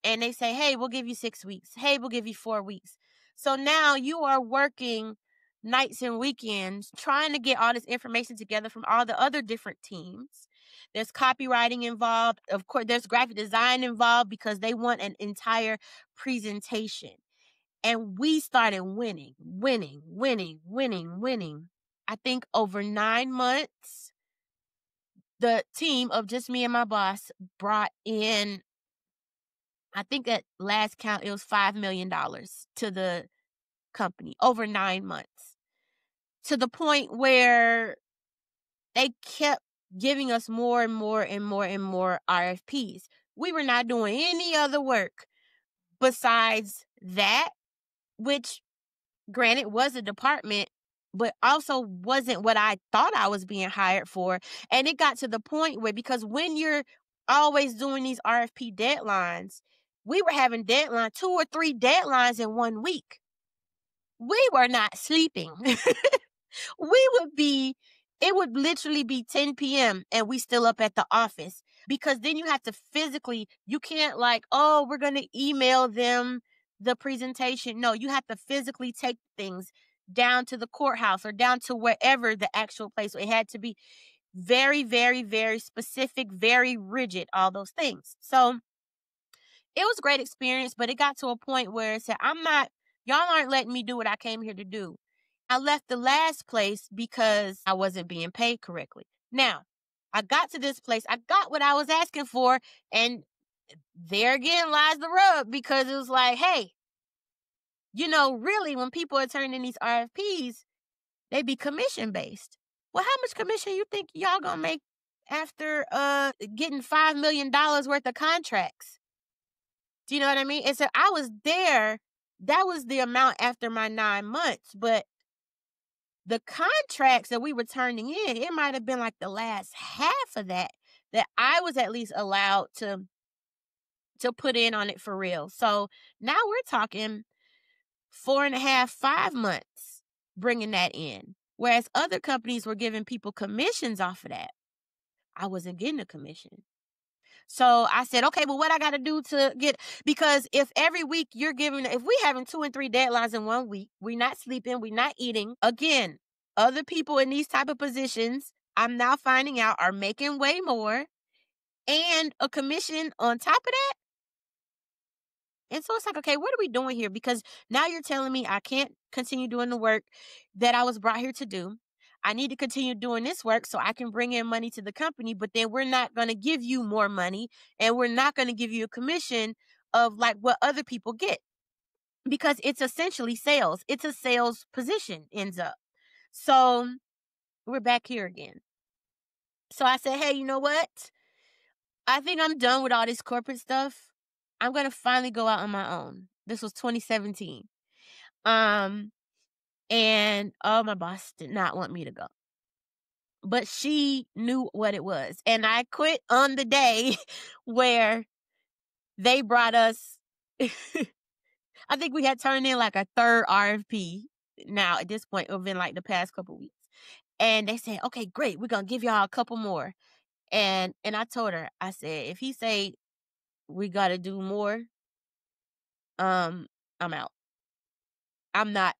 and they say, hey, we'll give you 6 weeks. Hey, we'll give you 4 weeks. So now you are working nights and weekends trying to get all this information together from all the other different teams. There's copywriting involved. Of course, there's graphic design involved because they want an entire presentation. And we started winning. I think over 9 months, the team of just me and my boss brought in, I think at last count, it was $5 million to the company over 9 months, to the point where they kept giving us more and more RFPs. We were not doing any other work besides that, which granted was a department, but also wasn't what I thought I was being hired for. And it got to the point where, because when you're always doing these RFP deadlines, we were having 2 or 3 deadlines in 1 week. We were not sleeping. It would literally be 10 p.m. and we still up at the office, because then you have to physically, you can't like, oh, we're going to email them the presentation. No, you have to physically take things down to the courthouse or down to wherever the actual place. It had to be very, very, very specific, very rigid, all those things. So it was a great experience, but it got to a point where it said, y'all aren't letting me do what I came here to do. I left the last place because I wasn't being paid correctly. Now, I got to this place. I got what I was asking for. And there again lies the rub, because it was like, hey, really, when people are turning in these RFPs, they be commission based. Well, how much commission you think y'all gonna make after getting $5 million worth of contracts? Do you know what I mean? And so I was there. That was the amount after my 9 months. But the contracts that we were turning in, it might have been like the last half of that I was at least allowed to put in on it for real. So now we're talking 4.5, 5 months bringing that in. Whereas other companies were giving people commissions off of that. I wasn't getting a commission. So I said, okay, well, what I got to do to get, because if every week if we having 2 and 3 deadlines in 1 week, we're not sleeping, we're not eating. Again, other people in these type of positions, I'm now finding out, are making way more and a commission on top of that. And so it's like, okay, what are we doing here? Because now you're telling me I can't continue doing the work that I was brought here to do. I need to continue doing this work so I can bring in money to the company, but then we're not going to give you more money, and we're not going to give you a commission of like what other people get, because it's essentially sales. It's a sales position ends up. So we're back here again. So I said, hey, you know what? I think I'm done with all this corporate stuff. I'm going to finally go out on my own. This was 2017. And my boss did not want me to go, but she knew what it was. And I quit on the day where they brought us, I think we had turned in like a 3rd RFP. Now at this point, within like the past couple weeks. And they said, okay, great. We're going to give y'all a couple more. And I told her, I said, if he say we got to do more, I'm out. I'm not,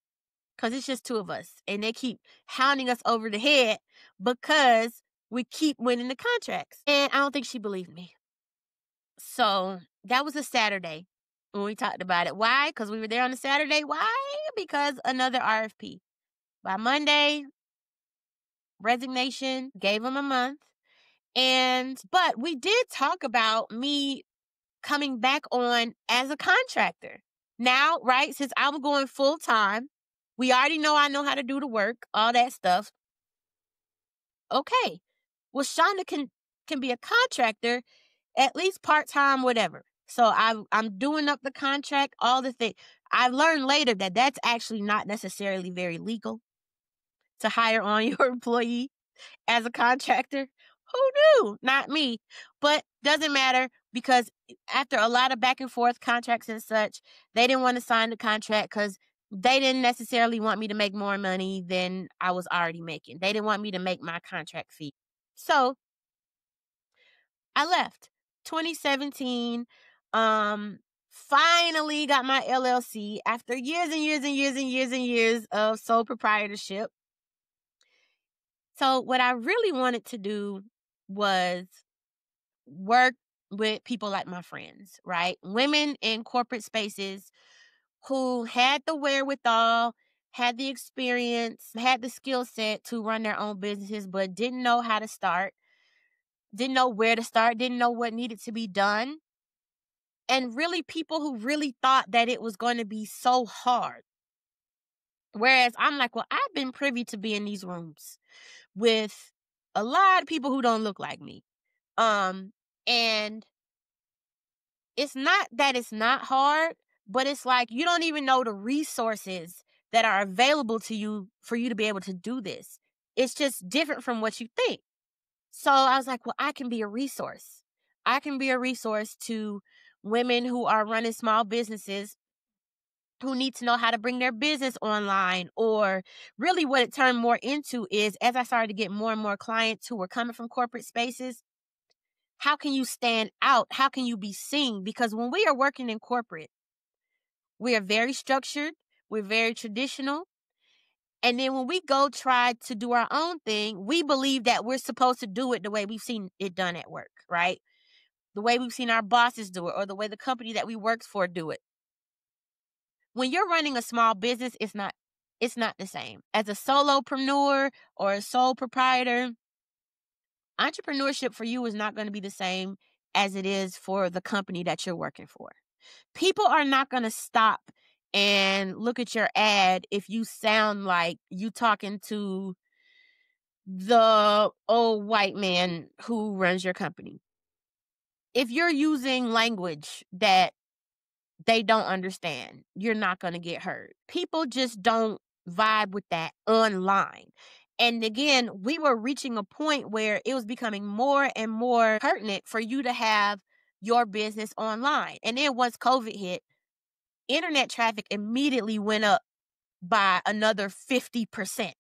because it's just 2 of us. And they keep hounding us over the head because we keep winning the contracts. And I don't think she believed me. So that was a Saturday when we talked about it. Why? Because we were there on a Saturday. Why? Because another RFP. By Monday, resignation, gave them a month. But we did talk about me coming back on as a contractor. Now, right, since I'm going full time, we already know I know how to do the work, all that stuff. Okay. Well, Shaunda can be a contractor, at least part-time, whatever. So I'm doing up the contract, all the things. I've learned later that that's actually not necessarily very legal to hire on your employee as a contractor. Who knew? Not me. But doesn't matter, because after a lot of back and forth contracts and such, they didn't want to sign the contract because they didn't necessarily want me to make more money than I was already making. They didn't want me to make my contract fee. So I left. 2017. finally got my LLC after years and years and years and years and years of sole proprietorship. So what I really wanted to do was work with people like my friends, right? Women in corporate spaces who had the wherewithal, had the experience, had the skill set to run their own businesses, but didn't know how to start, didn't know where to start, didn't know what needed to be done. And really people who really thought that it was going to be so hard. Whereas I'm like, well, I've been privy to be in these rooms with a lot of people who don't look like me. And it's not that it's not hard, but it's like you don't even know the resources that are available to you for you to be able to do this. It's just different from what you think. So I was like, well, I can be a resource. I can be a resource to women who are running small businesses who need to know how to bring their business online. Or really what it turned more into is, as I started to get more and more clients who were coming from corporate spaces, how can you stand out? How can you be seen? Because when we are working in corporate, we are very structured. We're very traditional. And then when we go try to do our own thing, we believe that we're supposed to do it the way we've seen it done at work, right? The way we've seen our bosses do it, or the way the company that we work for do it. When you're running a small business, it's not the same. As a solopreneur or a sole proprietor, entrepreneurship for you is not going to be the same as it is for the company that you're working for. People are not going to stop and look at your ad if you sound like you talking to the old white man who runs your company. If you're using language that they don't understand, you're not going to get heard. People just don't vibe with that online. And again, we were reaching a point where it was becoming more and more pertinent for you to have your business online. And then once COVID hit, internet traffic immediately went up by another 50%.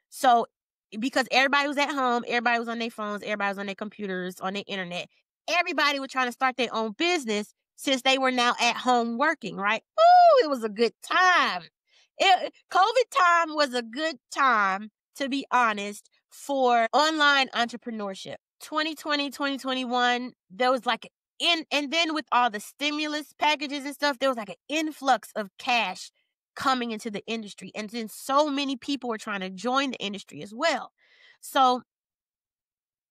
So because everybody was at home, everybody was on their phones, everybody was on their computers, on their internet. Everybody was trying to start their own business since they were now at home working, right? Ooh, it was a good time. COVID time was a good time, to be honest, for online entrepreneurship. 2020, 2021, there was like and then with all the stimulus packages and stuff, there was like an influx of cash coming into the industry. And then so many people were trying to join the industry as well. So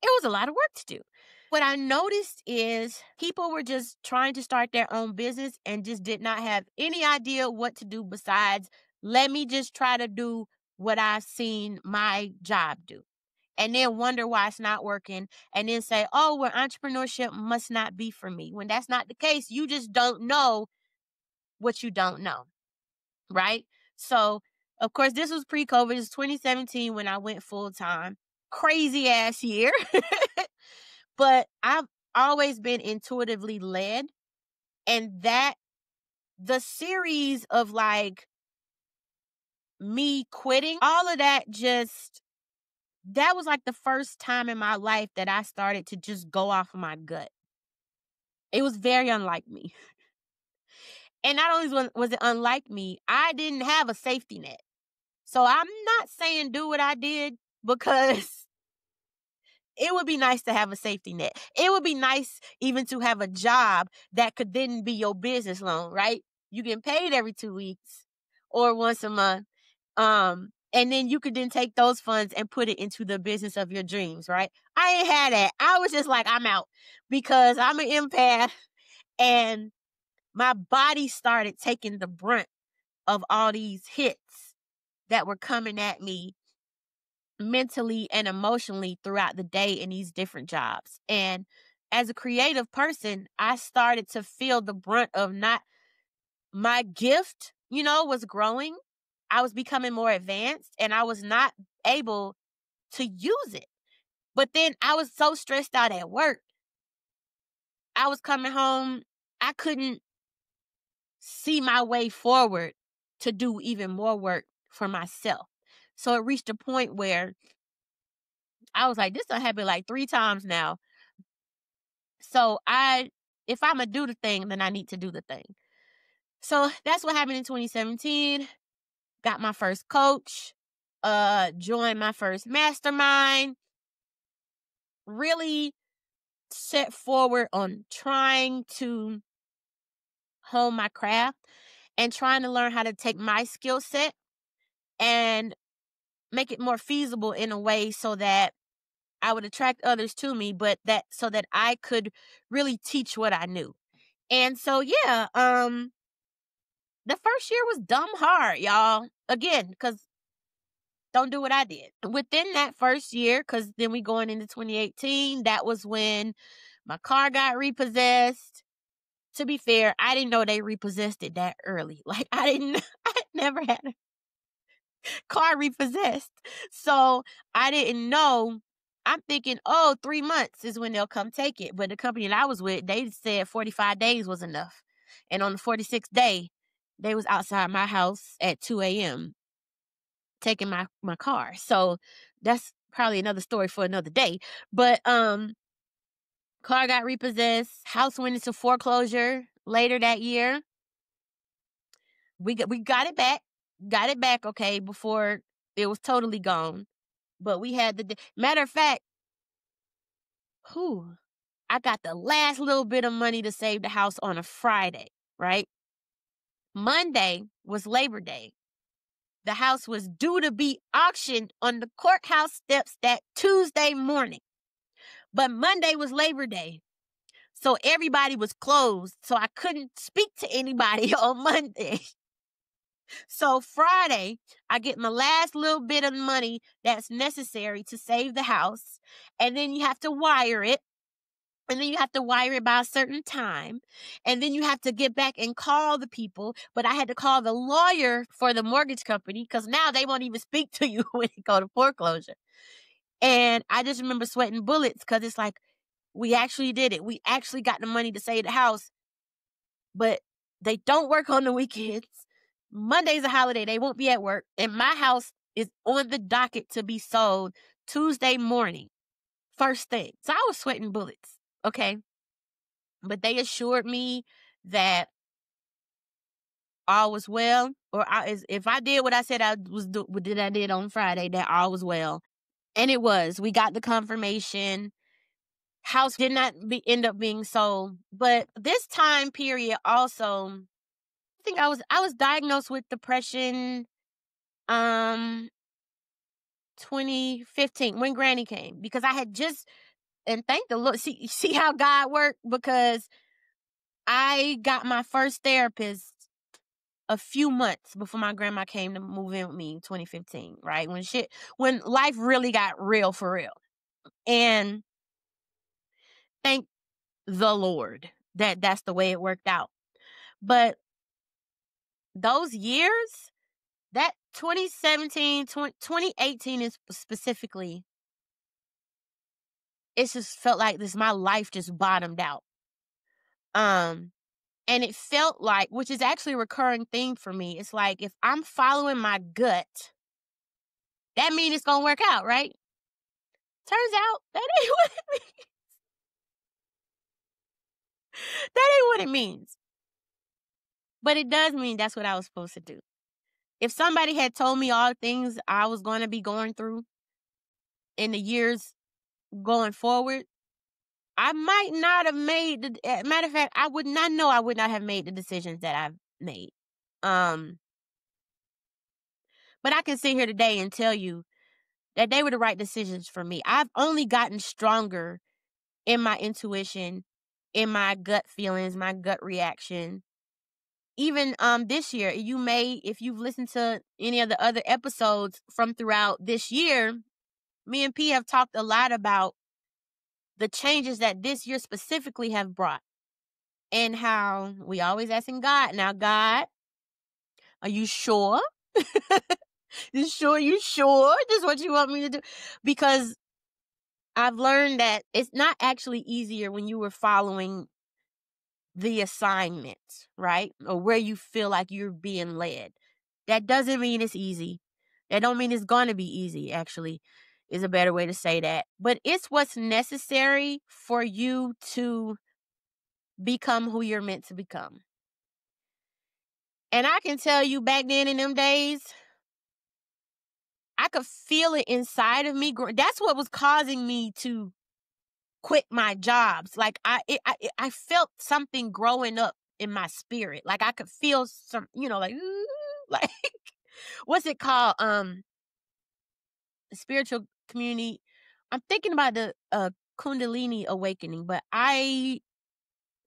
it was a lot of work to do. What I noticed is people were just trying to start their own business and just did not have any idea what to do besides, let me just try to do what I've seen my job do. And then wonder why it's not working. And then say, oh, well, entrepreneurship must not be for me. When that's not the case, you just don't know what you don't know. Right? So, of course, this was pre-COVID. It was 2017 when I went full time. Crazy ass year. But I've always been intuitively led. And that the series of like me quitting, all of that that was like the first time in my life that I started to just go off of my gut. It was very unlike me. And not only was it unlike me, I didn't have a safety net. So I'm not saying do what I did, because it would be nice to have a safety net. It would be nice even to have a job that could then be your business loan, right? You get paid every 2 weeks or once a month. And then you could then take those funds and put it into the business of your dreams, right? I ain't had that. I was just like, I'm out, because I'm an empath and my body started taking the brunt of all these hits that were coming at me mentally and emotionally throughout the day in these different jobs. And as a creative person, I started to feel the brunt of not my gift, was growing. I was becoming more advanced and I was not able to use it. But then I was so stressed out at work. I was coming home. I couldn't see my way forward to do even more work for myself. So it reached a point where I was like, this done happened like 3 times now. So if I'm going to do the thing, then I need to do the thing. So that's what happened in 2017. Got my first coach, joined my first mastermind, really set forward on trying to hone my craft and trying to learn how to take my skill set and make it more feasible in a way so that I would attract others to me, but that so that I could really teach what I knew. And so, yeah, the first year was dumb hard, y'all. Again, because don't do what I did. Within that first year, because then we going into 2018, that was when my car got repossessed. To be fair, I didn't know they repossessed it that early. Like, I never had a car repossessed. So I didn't know. I'm thinking, 3 months is when they'll come take it. But the company that I was with, they said 45 days was enough. And on the 46th day, they was outside my house at 2 a.m. taking my car. So that's probably another story for another day. But car got repossessed. House went into foreclosure later that year. We got it back. Got it back, okay, before it was totally gone. But we had matter of fact, I got the last little bit of money to save the house on a Friday, right? Monday was Labor Day. The house was due to be auctioned on the courthouse steps that Tuesday morning. But Monday was Labor Day. So everybody was closed. So I couldn't speak to anybody on Monday. So Friday, I get my last little bit of money that's necessary to save the house. And then you have to wire it. And then you have to wire it by a certain time. And then you have to get back and call the people. But I had to call the lawyer for the mortgage company because now they won't even speak to you when you go to foreclosure. And I just remember sweating bullets because it's like, we actually did it. We actually got the money to save the house. But they don't work on the weekends. Monday's a holiday. They won't be at work. And my house is on the docket to be sold Tuesday morning. First thing. So I was sweating bullets. Okay. But they assured me that all was well. Or if I did what I said I did on Friday, that all was well. And it was. We got the confirmation. House did not end up being sold. But this time period also, I think I was diagnosed with depression 2015 when Granny came, because I had just, and thank the Lord, see how God worked, because I got my first therapist a few months before my grandma came to move in with me in 2015, right? When life really got real for real. And thank the Lord that that's the way it worked out. But those years, that 2017, 2018 is specifically, it just felt like my life just bottomed out. And it felt like, which is actually a recurring theme for me, it's like, if I'm following my gut, that means it's going to work out, right? Turns out that ain't what it means. That ain't what it means. But it does mean that's what I was supposed to do. If somebody had told me all the things I was going to be going through in the years going forward, I might not have made matter of fact, I would not have made the decisions that I've made. But I can sit here today and tell you that they were the right decisions for me. I've only gotten stronger in my intuition, in my gut feelings, my gut reaction. Even this year, if you've listened to any of the other episodes from throughout this year, me and P have talked a lot about the changes that this year specifically have brought, and how we always asking God, now God, are you sure? You sure this is what you want me to do? Because I've learned that it's not actually easier when you were following the assignment, right? Or where you feel like you're being led. That doesn't mean it's easy. That don't mean it's going to be easy, actually, is a better way to say that. But it's what's necessary for you to become who you're meant to become. And I can tell you back then in them days, I could feel it inside of me. That's what was causing me to quit my jobs. Like I felt something growing up in my spirit. Like I could feel some, like, ooh, like what's it called? Spiritual community. I'm thinking about the Kundalini awakening, but I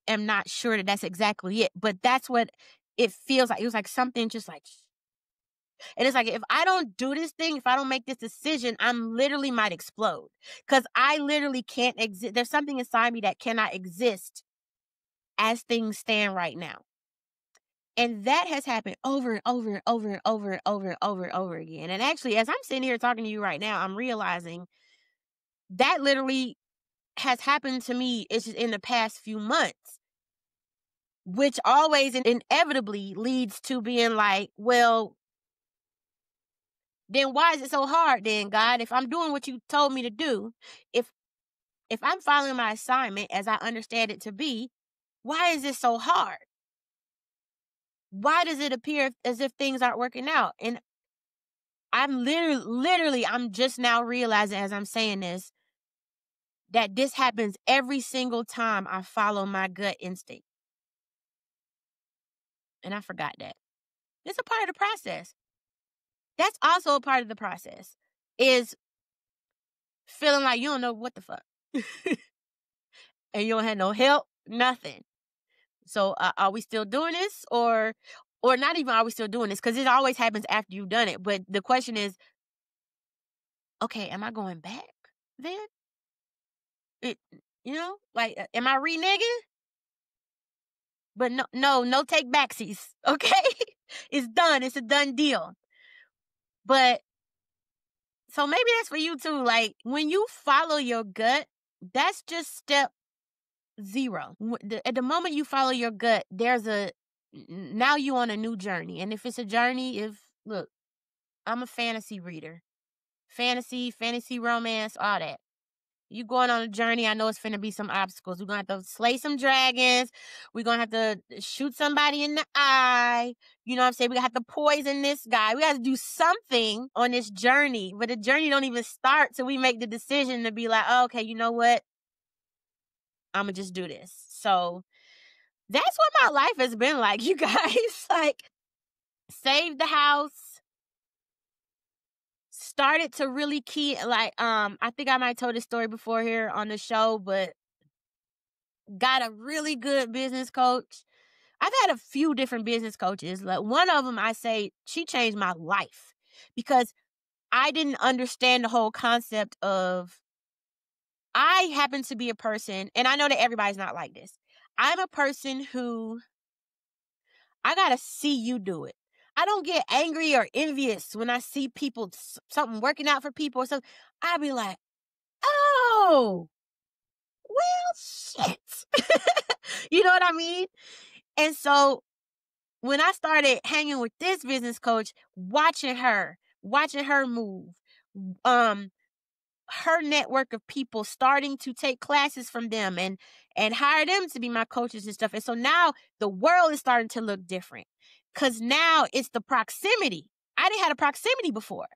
am not sure that that's exactly it. But that's what it feels like. It was like something just like, and it's like, if I don't do this thing, if I don't make this decision, I'm literally might explode. Because I literally can't exist. There's something inside me that cannot exist as things stand right now. And that has happened over and over and over and over and over and over and over again. And actually, as I'm sitting here talking to you right now, I'm realizing that literally has happened to me. It's just in the past few months, which always inevitably leads to being like, well, then why is it so hard then, God? If I'm doing what you told me to do, if I'm following my assignment as I understand it to be, why is it so hard? Why does it appear as if things aren't working out? And I'm literally, I'm just now realizing as I'm saying this, that this happens every single time I follow my gut instinct. And I forgot that. It's a part of the process. That's also a part of the process, is feeling like you don't know what the fuck. And you don't have no help, nothing. So are we still doing this? Or not even are we still doing this? Because it always happens after you've done it. But the question is, okay, am I going back then? Like, am I reneging? But no take backsies, okay? It's done. It's a done deal. But so maybe that's for you too. Like, when you follow your gut, that's just step 0. At the moment you follow your gut, now you on a new journey. And if it's a journey, look, I'm a fantasy reader. Fantasy romance, all that. You going on a journey, I know it's finna be some obstacles. We're going to have to slay some dragons. We're going to have to shoot somebody in the eye. You know what I'm saying? We're going to have to poison this guy. We have to do something on this journey. But the journey don't even start till we make the decision to be like, oh, okay, you know what? I'm going to just do this. So that's what my life has been like, you guys. Like, saved the house. Started to really key, like, I think I might have told this story before here on the show, but got a really good business coach. I've had a few different business coaches. Like, one of them, I say, she changed my life because I didn't understand the whole concept of, I happen to be a person, and I know that everybody's not like this. I'm a person who, I gotta see you do it. I don't get angry or envious when I see people, something working out for people or something. I be like, oh, well, shit. You know what I mean? And so when I started hanging with this business coach, watching her move, her network of people, starting to take classes from them and hire them to be my coaches and stuff. And so now the world is starting to look different because now it's the proximity. I didn't have a proximity before.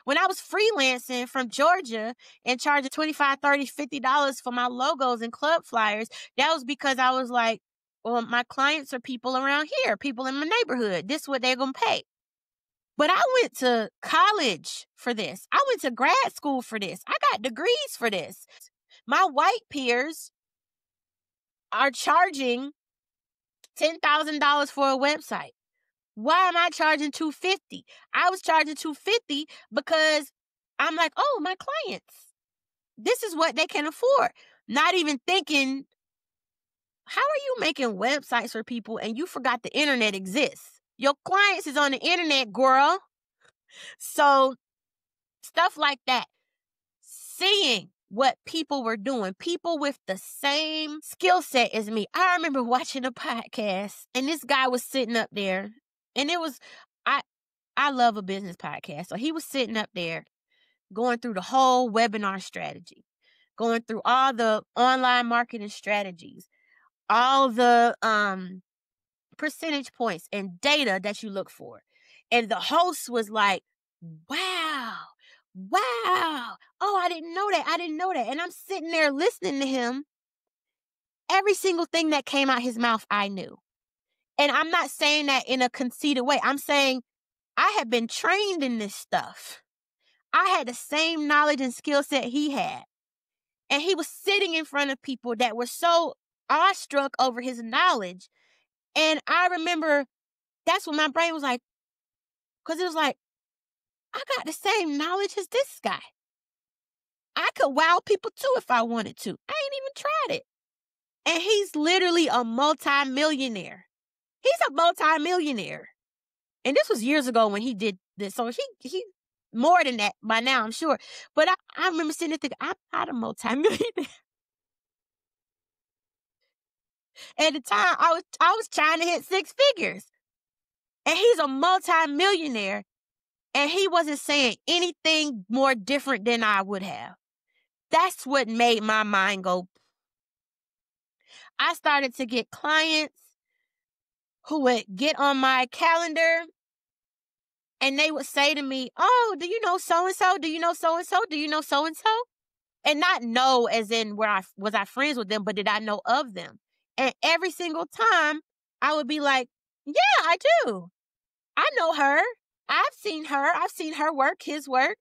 When I was freelancing from Georgia and charging $25, $30, $50 for my logos and club flyers, that was because I was like, well, my clients are people around here, people in my neighborhood. This is what they're going to pay. But I went to college for this. I went to grad school for this. I got degrees for this. My white peers are charging $10,000 for a website. Why am I charging $250? I was charging $250 because I'm like, oh, my clients, this is what they can afford. Not even thinking, how are you making websites for people and you forgot the internet exists? Your clients is on the internet, girl. So stuff like that. Seeing what people were doing, people with the same skill set as me. I remember watching a podcast and this guy was sitting up there, and it was, I love a business podcast. So he was sitting up there going through the whole webinar strategy, going through all the online marketing strategies, all the percentage points and data that you look for. And the host was like, wow, oh, I didn't know that. And I'm sitting there listening to him. Every single thing that came out his mouth, I knew. And I'm not saying that in a conceited way. I'm saying I had been trained in this stuff. I had the same knowledge and skill set he had. And he was sitting in front of people that were so awestruck over his knowledge. And I remember that's when my brain was like, because it was like, I got the same knowledge as this guy. I could wow people too if I wanted to. I ain't even tried it. And he's literally a multi-millionaire. He's a multi-millionaire. And this was years ago when he did this. So he more than that by now, I'm sure. But I remember sitting there thinking, I'm not a multi-millionaire. At the time, I was trying to hit 6 figures. And he's a multi-millionaire. And he wasn't saying anything more different than I would have. That's what made my mind go. I started to get clients who would get on my calendar and they would say to me, oh, do you know so-and-so? Do you know so-and-so? Do you know so-and-so? And not know as in was I friends with them, but did I know of them? And every single time I would be like, yeah, I do. I know her. I've seen her. I've seen her work, his work.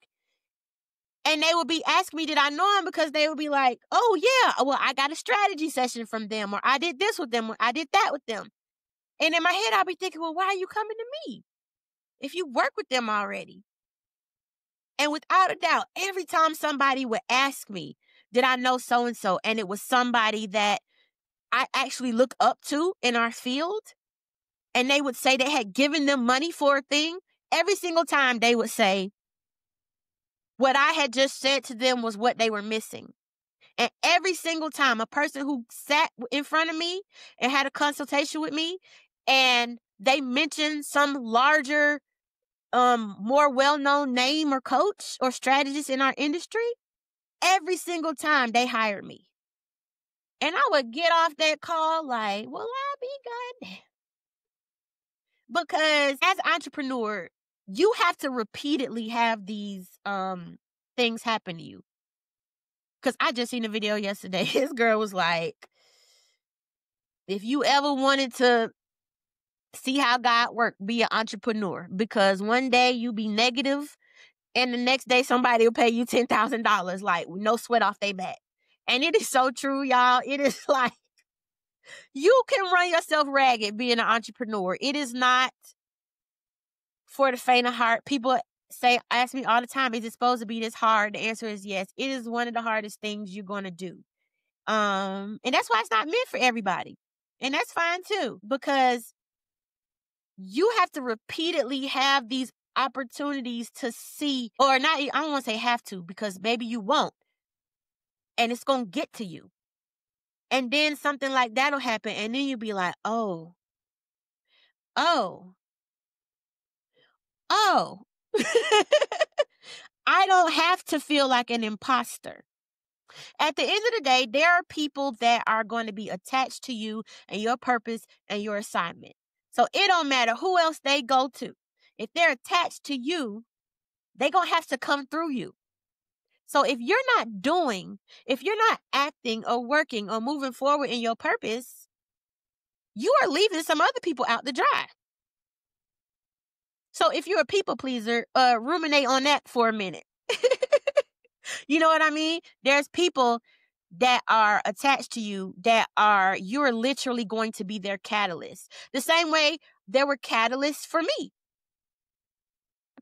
And they would be asking me, did I know him? Because they would be like, oh, yeah, well, I got a strategy session from them, or I did this with them, or I did that with them. And in my head, I'll be thinking, well, why are you coming to me if you work with them already? And without a doubt, every time somebody would ask me, did I know so-and-so? And it was somebody that I actually look up to in our field, and they would say they had given them money for a thing. Every single time they would say, what I had just said to them was what they were missing. And every single time a person who sat in front of me and had a consultation with me and they mentioned some larger, more well-known name or coach or strategist in our industry, every single time they hired me. And I would get off that call like, well, I'll be goddamn. Because as an entrepreneur, you have to repeatedly have these things happen to you. Because I just seen a video yesterday. This girl was like, if you ever wanted to see how God worked, be an entrepreneur. Because one day you be negative and the next day somebody will pay you $10,000, like no sweat off their back. And it is so true, y'all. It is like, you can run yourself ragged being an entrepreneur. It is not for the faint of heart. People ask me all the time, is it supposed to be this hard? The answer is yes. It is one of the hardest things you're going to do. And that's why it's not meant for everybody. And that's fine too, because you have to repeatedly have these opportunities to see, or not, I don't want to say have to, because maybe you won't. And it's going to get to you. And then something like that'll happen. And then you'll be like, oh. I don't have to feel like an imposter. At the end of the day, there are people that are going to be attached to you and your purpose and your assignment. So it don't matter who else they go to. If they're attached to you, they're going to have to come through you. So if you're not acting or working or moving forward in your purpose, you are leaving some other people out to dry. So if you're a people pleaser, ruminate on that for a minute. You know what I mean? There's people that are attached to you you're literally going to be their catalyst. The same way there were catalysts for me.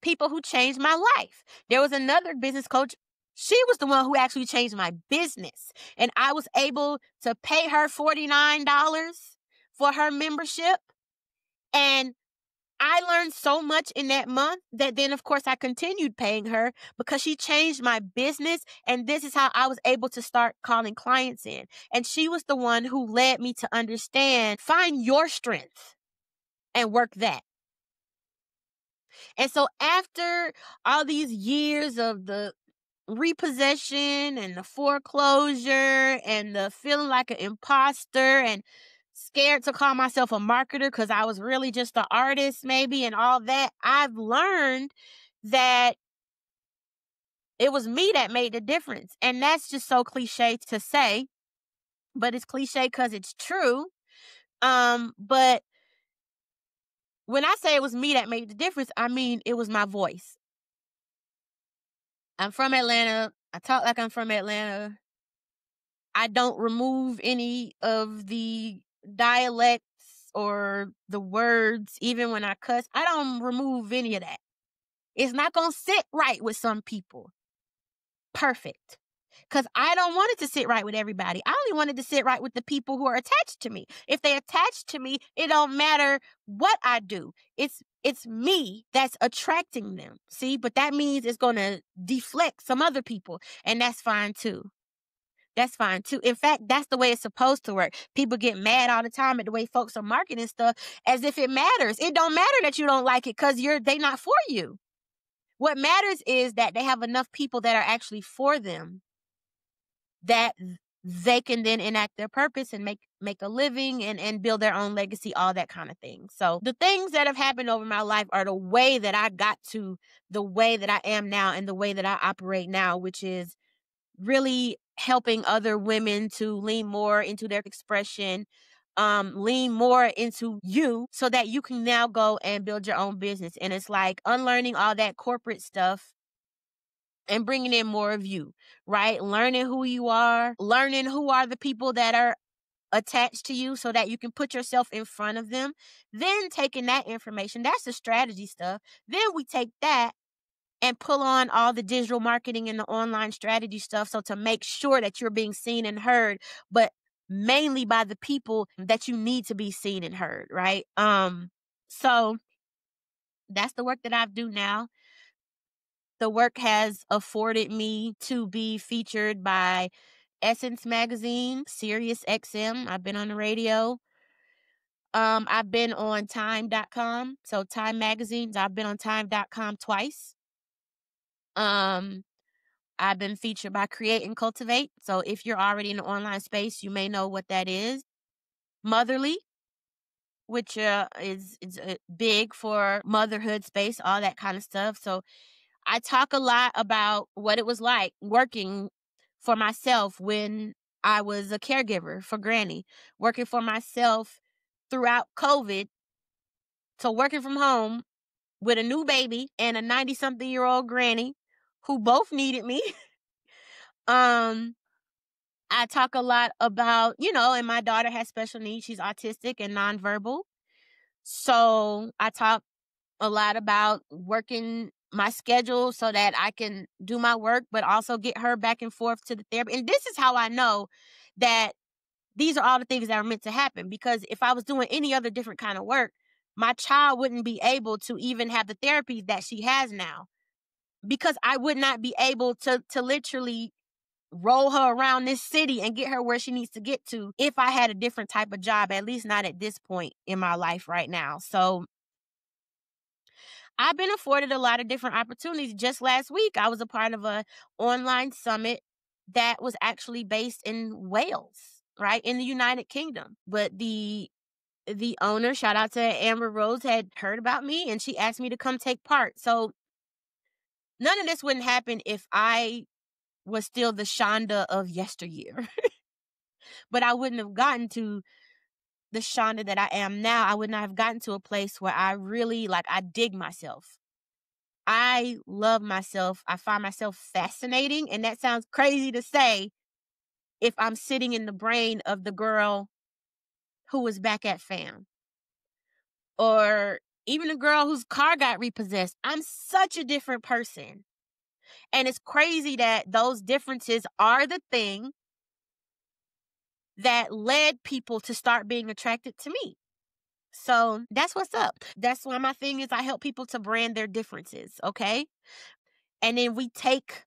People who changed my life. There was another business coach. She was the one who actually changed my business. And I was able to pay her $49 for her membership. And I learned so much in that month that then, of course, I continued paying her because she changed my business. And this is how I was able to start calling clients in. And she was the one who led me to understand, find your strength and work that. And so after all these years of the repossession and the foreclosure and the feeling like an imposter and scared to call myself a marketer because I was really just an artist maybe and all that. I've learned that it was me that made the difference. And that's just so cliche to say, but it's cliche because it's true. But when I say it was me that made the difference, I mean it was my voice. I'm from Atlanta. I talk like I'm from Atlanta. I don't remove any of the dialects or the words, even when I cuss. I don't remove any of that. It's not going to sit right with some people. Perfect. Because I don't want it to sit right with everybody. I only want it to sit right with the people who are attached to me. If they attached to me, it don't matter what I do. It's me that's attracting them. See, but that means it's going to deflect some other people. And that's fine too. That's fine too. In fact, that's the way it's supposed to work. People get mad all the time at the way folks are marketing stuff as if it matters. It don't matter that you don't like it because they not for you. What matters is that they have enough people that are actually for them that they can then enact their purpose and make a living and build their own legacy, all that kind of thing. So the things that have happened over my life are the way that I got to the way that I am now and the way that I operate now, which is really helping other women to lean more into their expression, lean more into you so that you can now go and build your own business. And it's like unlearning all that corporate stuff and bringing in more of you, right? Learning who you are, learning who are the people that are attached to you so that you can put yourself in front of them. Then taking that information, that's the strategy stuff. Then we take that and pull on all the digital marketing and the online strategy stuff. So to make sure that you're being seen and heard, but mainly by the people that you need to be seen and heard, right? So that's the work that I do now. The work has afforded me to be featured by Essence Magazine, Sirius XM. I've been on the radio. I've been on time.com. So Time Magazines, I've been on time.com twice. I've been featured by Create and Cultivate. So if you're already in the online space, you may know what that is. Motherly, which is big for motherhood space, all that kind of stuff. So I talk a lot about what it was like working for myself when I was a caregiver for Granny, working for myself throughout COVID. So working from home with a new baby and a 90-something-year-old granny who both needed me. I talk a lot about, and my daughter has special needs. She's autistic and nonverbal. So I talk a lot about working my schedule so that I can do my work, but also get her back and forth to the therapy. And this is how I know that these are all the things that are meant to happen. Because if I was doing any other different kind of work, my child wouldn't be able to even have the therapy that she has now. Because I would not be able to literally roll her around this city and get her where she needs to get to if I had a different type of job, at least not at this point in my life right now. So I've been afforded a lot of different opportunities. Just last week, I was a part of an online summit that was actually based in Wales, right, in the United Kingdom. But the owner, shout out to Amber Rose, had heard about me and she asked me to come take part. So none of this wouldn't happen if I was still the Shaunda of yesteryear. But I wouldn't have gotten to the Shaunda that I am now. I would not have gotten to a place where I really, I dig myself. I love myself. I find myself fascinating. And that sounds crazy to say if I'm sitting in the brain of the girl who was back at FAM. Or even a girl whose car got repossessed. I'm such a different person. And it's crazy that those differences are the thing that led people to start being attracted to me. So that's what's up. That's why my thing is I help people to brand their differences, okay? And then we take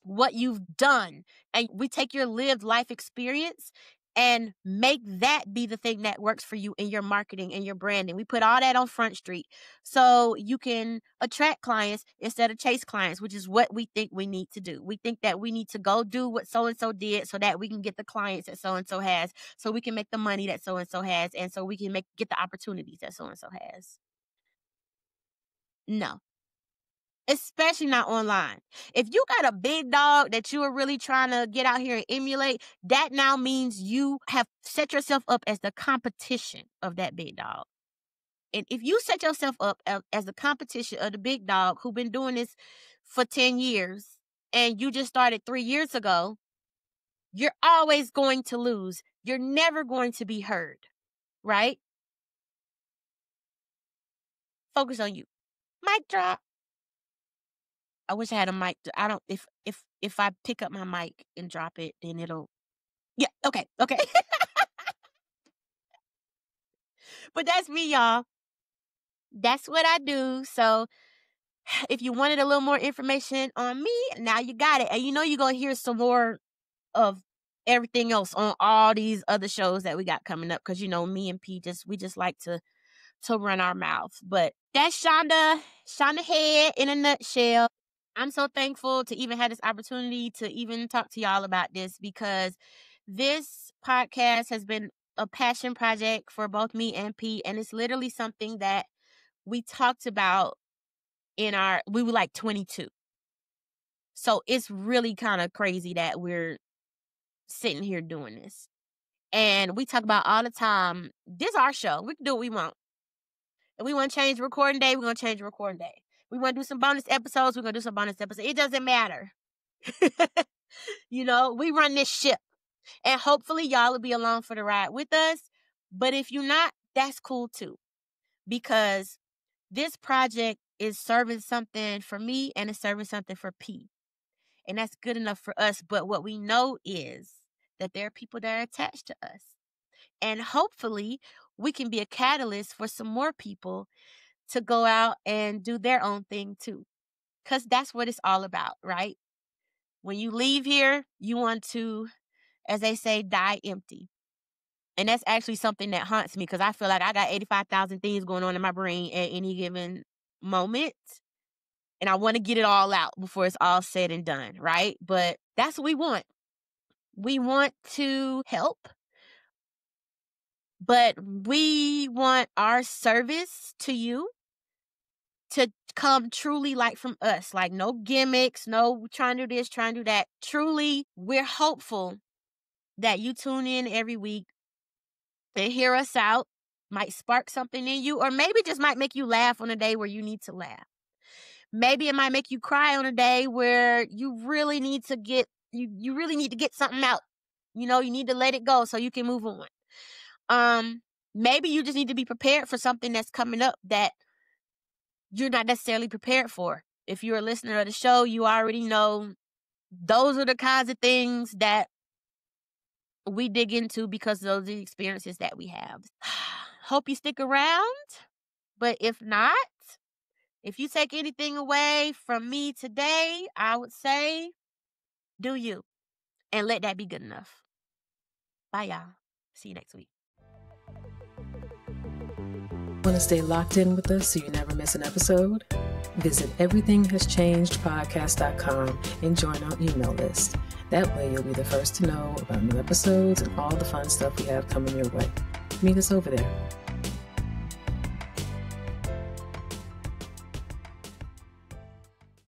what you've done and we take your lived life experience and make that be the thing that works for you in your marketing and your branding. We put all that on Front Street so you can attract clients instead of chase clients, which is what we think we need to do. We think that we need to go do what so-and-so did so that we can get the clients that so-and-so has, so we can make the money that so-and-so has, and so we can get the opportunities that so-and-so has. No. Especially not online. If you got a big dog that you are really trying to get out here and emulate, that now means you have set yourself up as the competition of that big dog. And if you set yourself up as the competition of the big dog who's been doing this for 10 years and you just started 3 years ago, you're always going to lose. You're never going to be heard, right? Focus on you. Mic drop. I wish I had a mic. I don't, if I pick up my mic and drop it, then it'll, yeah, okay. But that's me, y'all. That's what I do. So if you wanted a little more information on me, now you got it. And you know you're going to hear some more of everything else on all these other shows that we got coming up. Because, you know, me and P, we just like to run our mouth. But that's Shaunda Head in a nutshell. I'm so thankful to even have this opportunity to even talk to y'all about this, because this podcast has been a passion project for both me and P, and it's literally something that we talked about we were like 22. So it's really kind of crazy that we're sitting here doing this. And we talk about all the time, this is our show. We can do what we want. If we want to change the recording day, we're going to change the recording day. We want to do some bonus episodes, we're going to do some bonus episodes. It doesn't matter. You know, we run this ship. And hopefully y'all will be along for the ride with us. But if you're not, that's cool too. Because this project is serving something for me and it's serving something for P. And that's good enough for us. But what we know is that there are people that are attached to us. And hopefully we can be a catalyst for some more people to go out and do their own thing too. Because that's what it's all about, right? When you leave here, you want to, as they say, die empty. And that's actually something that haunts me, because I feel like I got 85,000 things going on in my brain at any given moment. And I want to get it all out before it's all said and done, right? But that's what we want. We want to help. But we want our service to you to come truly like from us. Like no gimmicks, no trying to do this, trying to do that. Truly, we're hopeful that you tune in every week and hear us out. Might spark something in you, or maybe just might make you laugh on a day where you need to laugh. Maybe it might make you cry on a day where you really need to get you really need to get something out. You know, you need to let it go so you can move on. Maybe you just need to be prepared for something that's coming up that you're not necessarily prepared for. If you're a listener of the show, you already know those are the kinds of things that we dig into because those are the experiences that we have. Hope you stick around. But if not, if you take anything away from me today, I would say do you. And let that be good enough. Bye, y'all. See you next week. Want to stay locked in with us so you never miss an episode? Visit everythinghaschangedpodcast.com and join our email list. That way you'll be the first to know about new episodes and all the fun stuff we have coming your way. Meet us over there.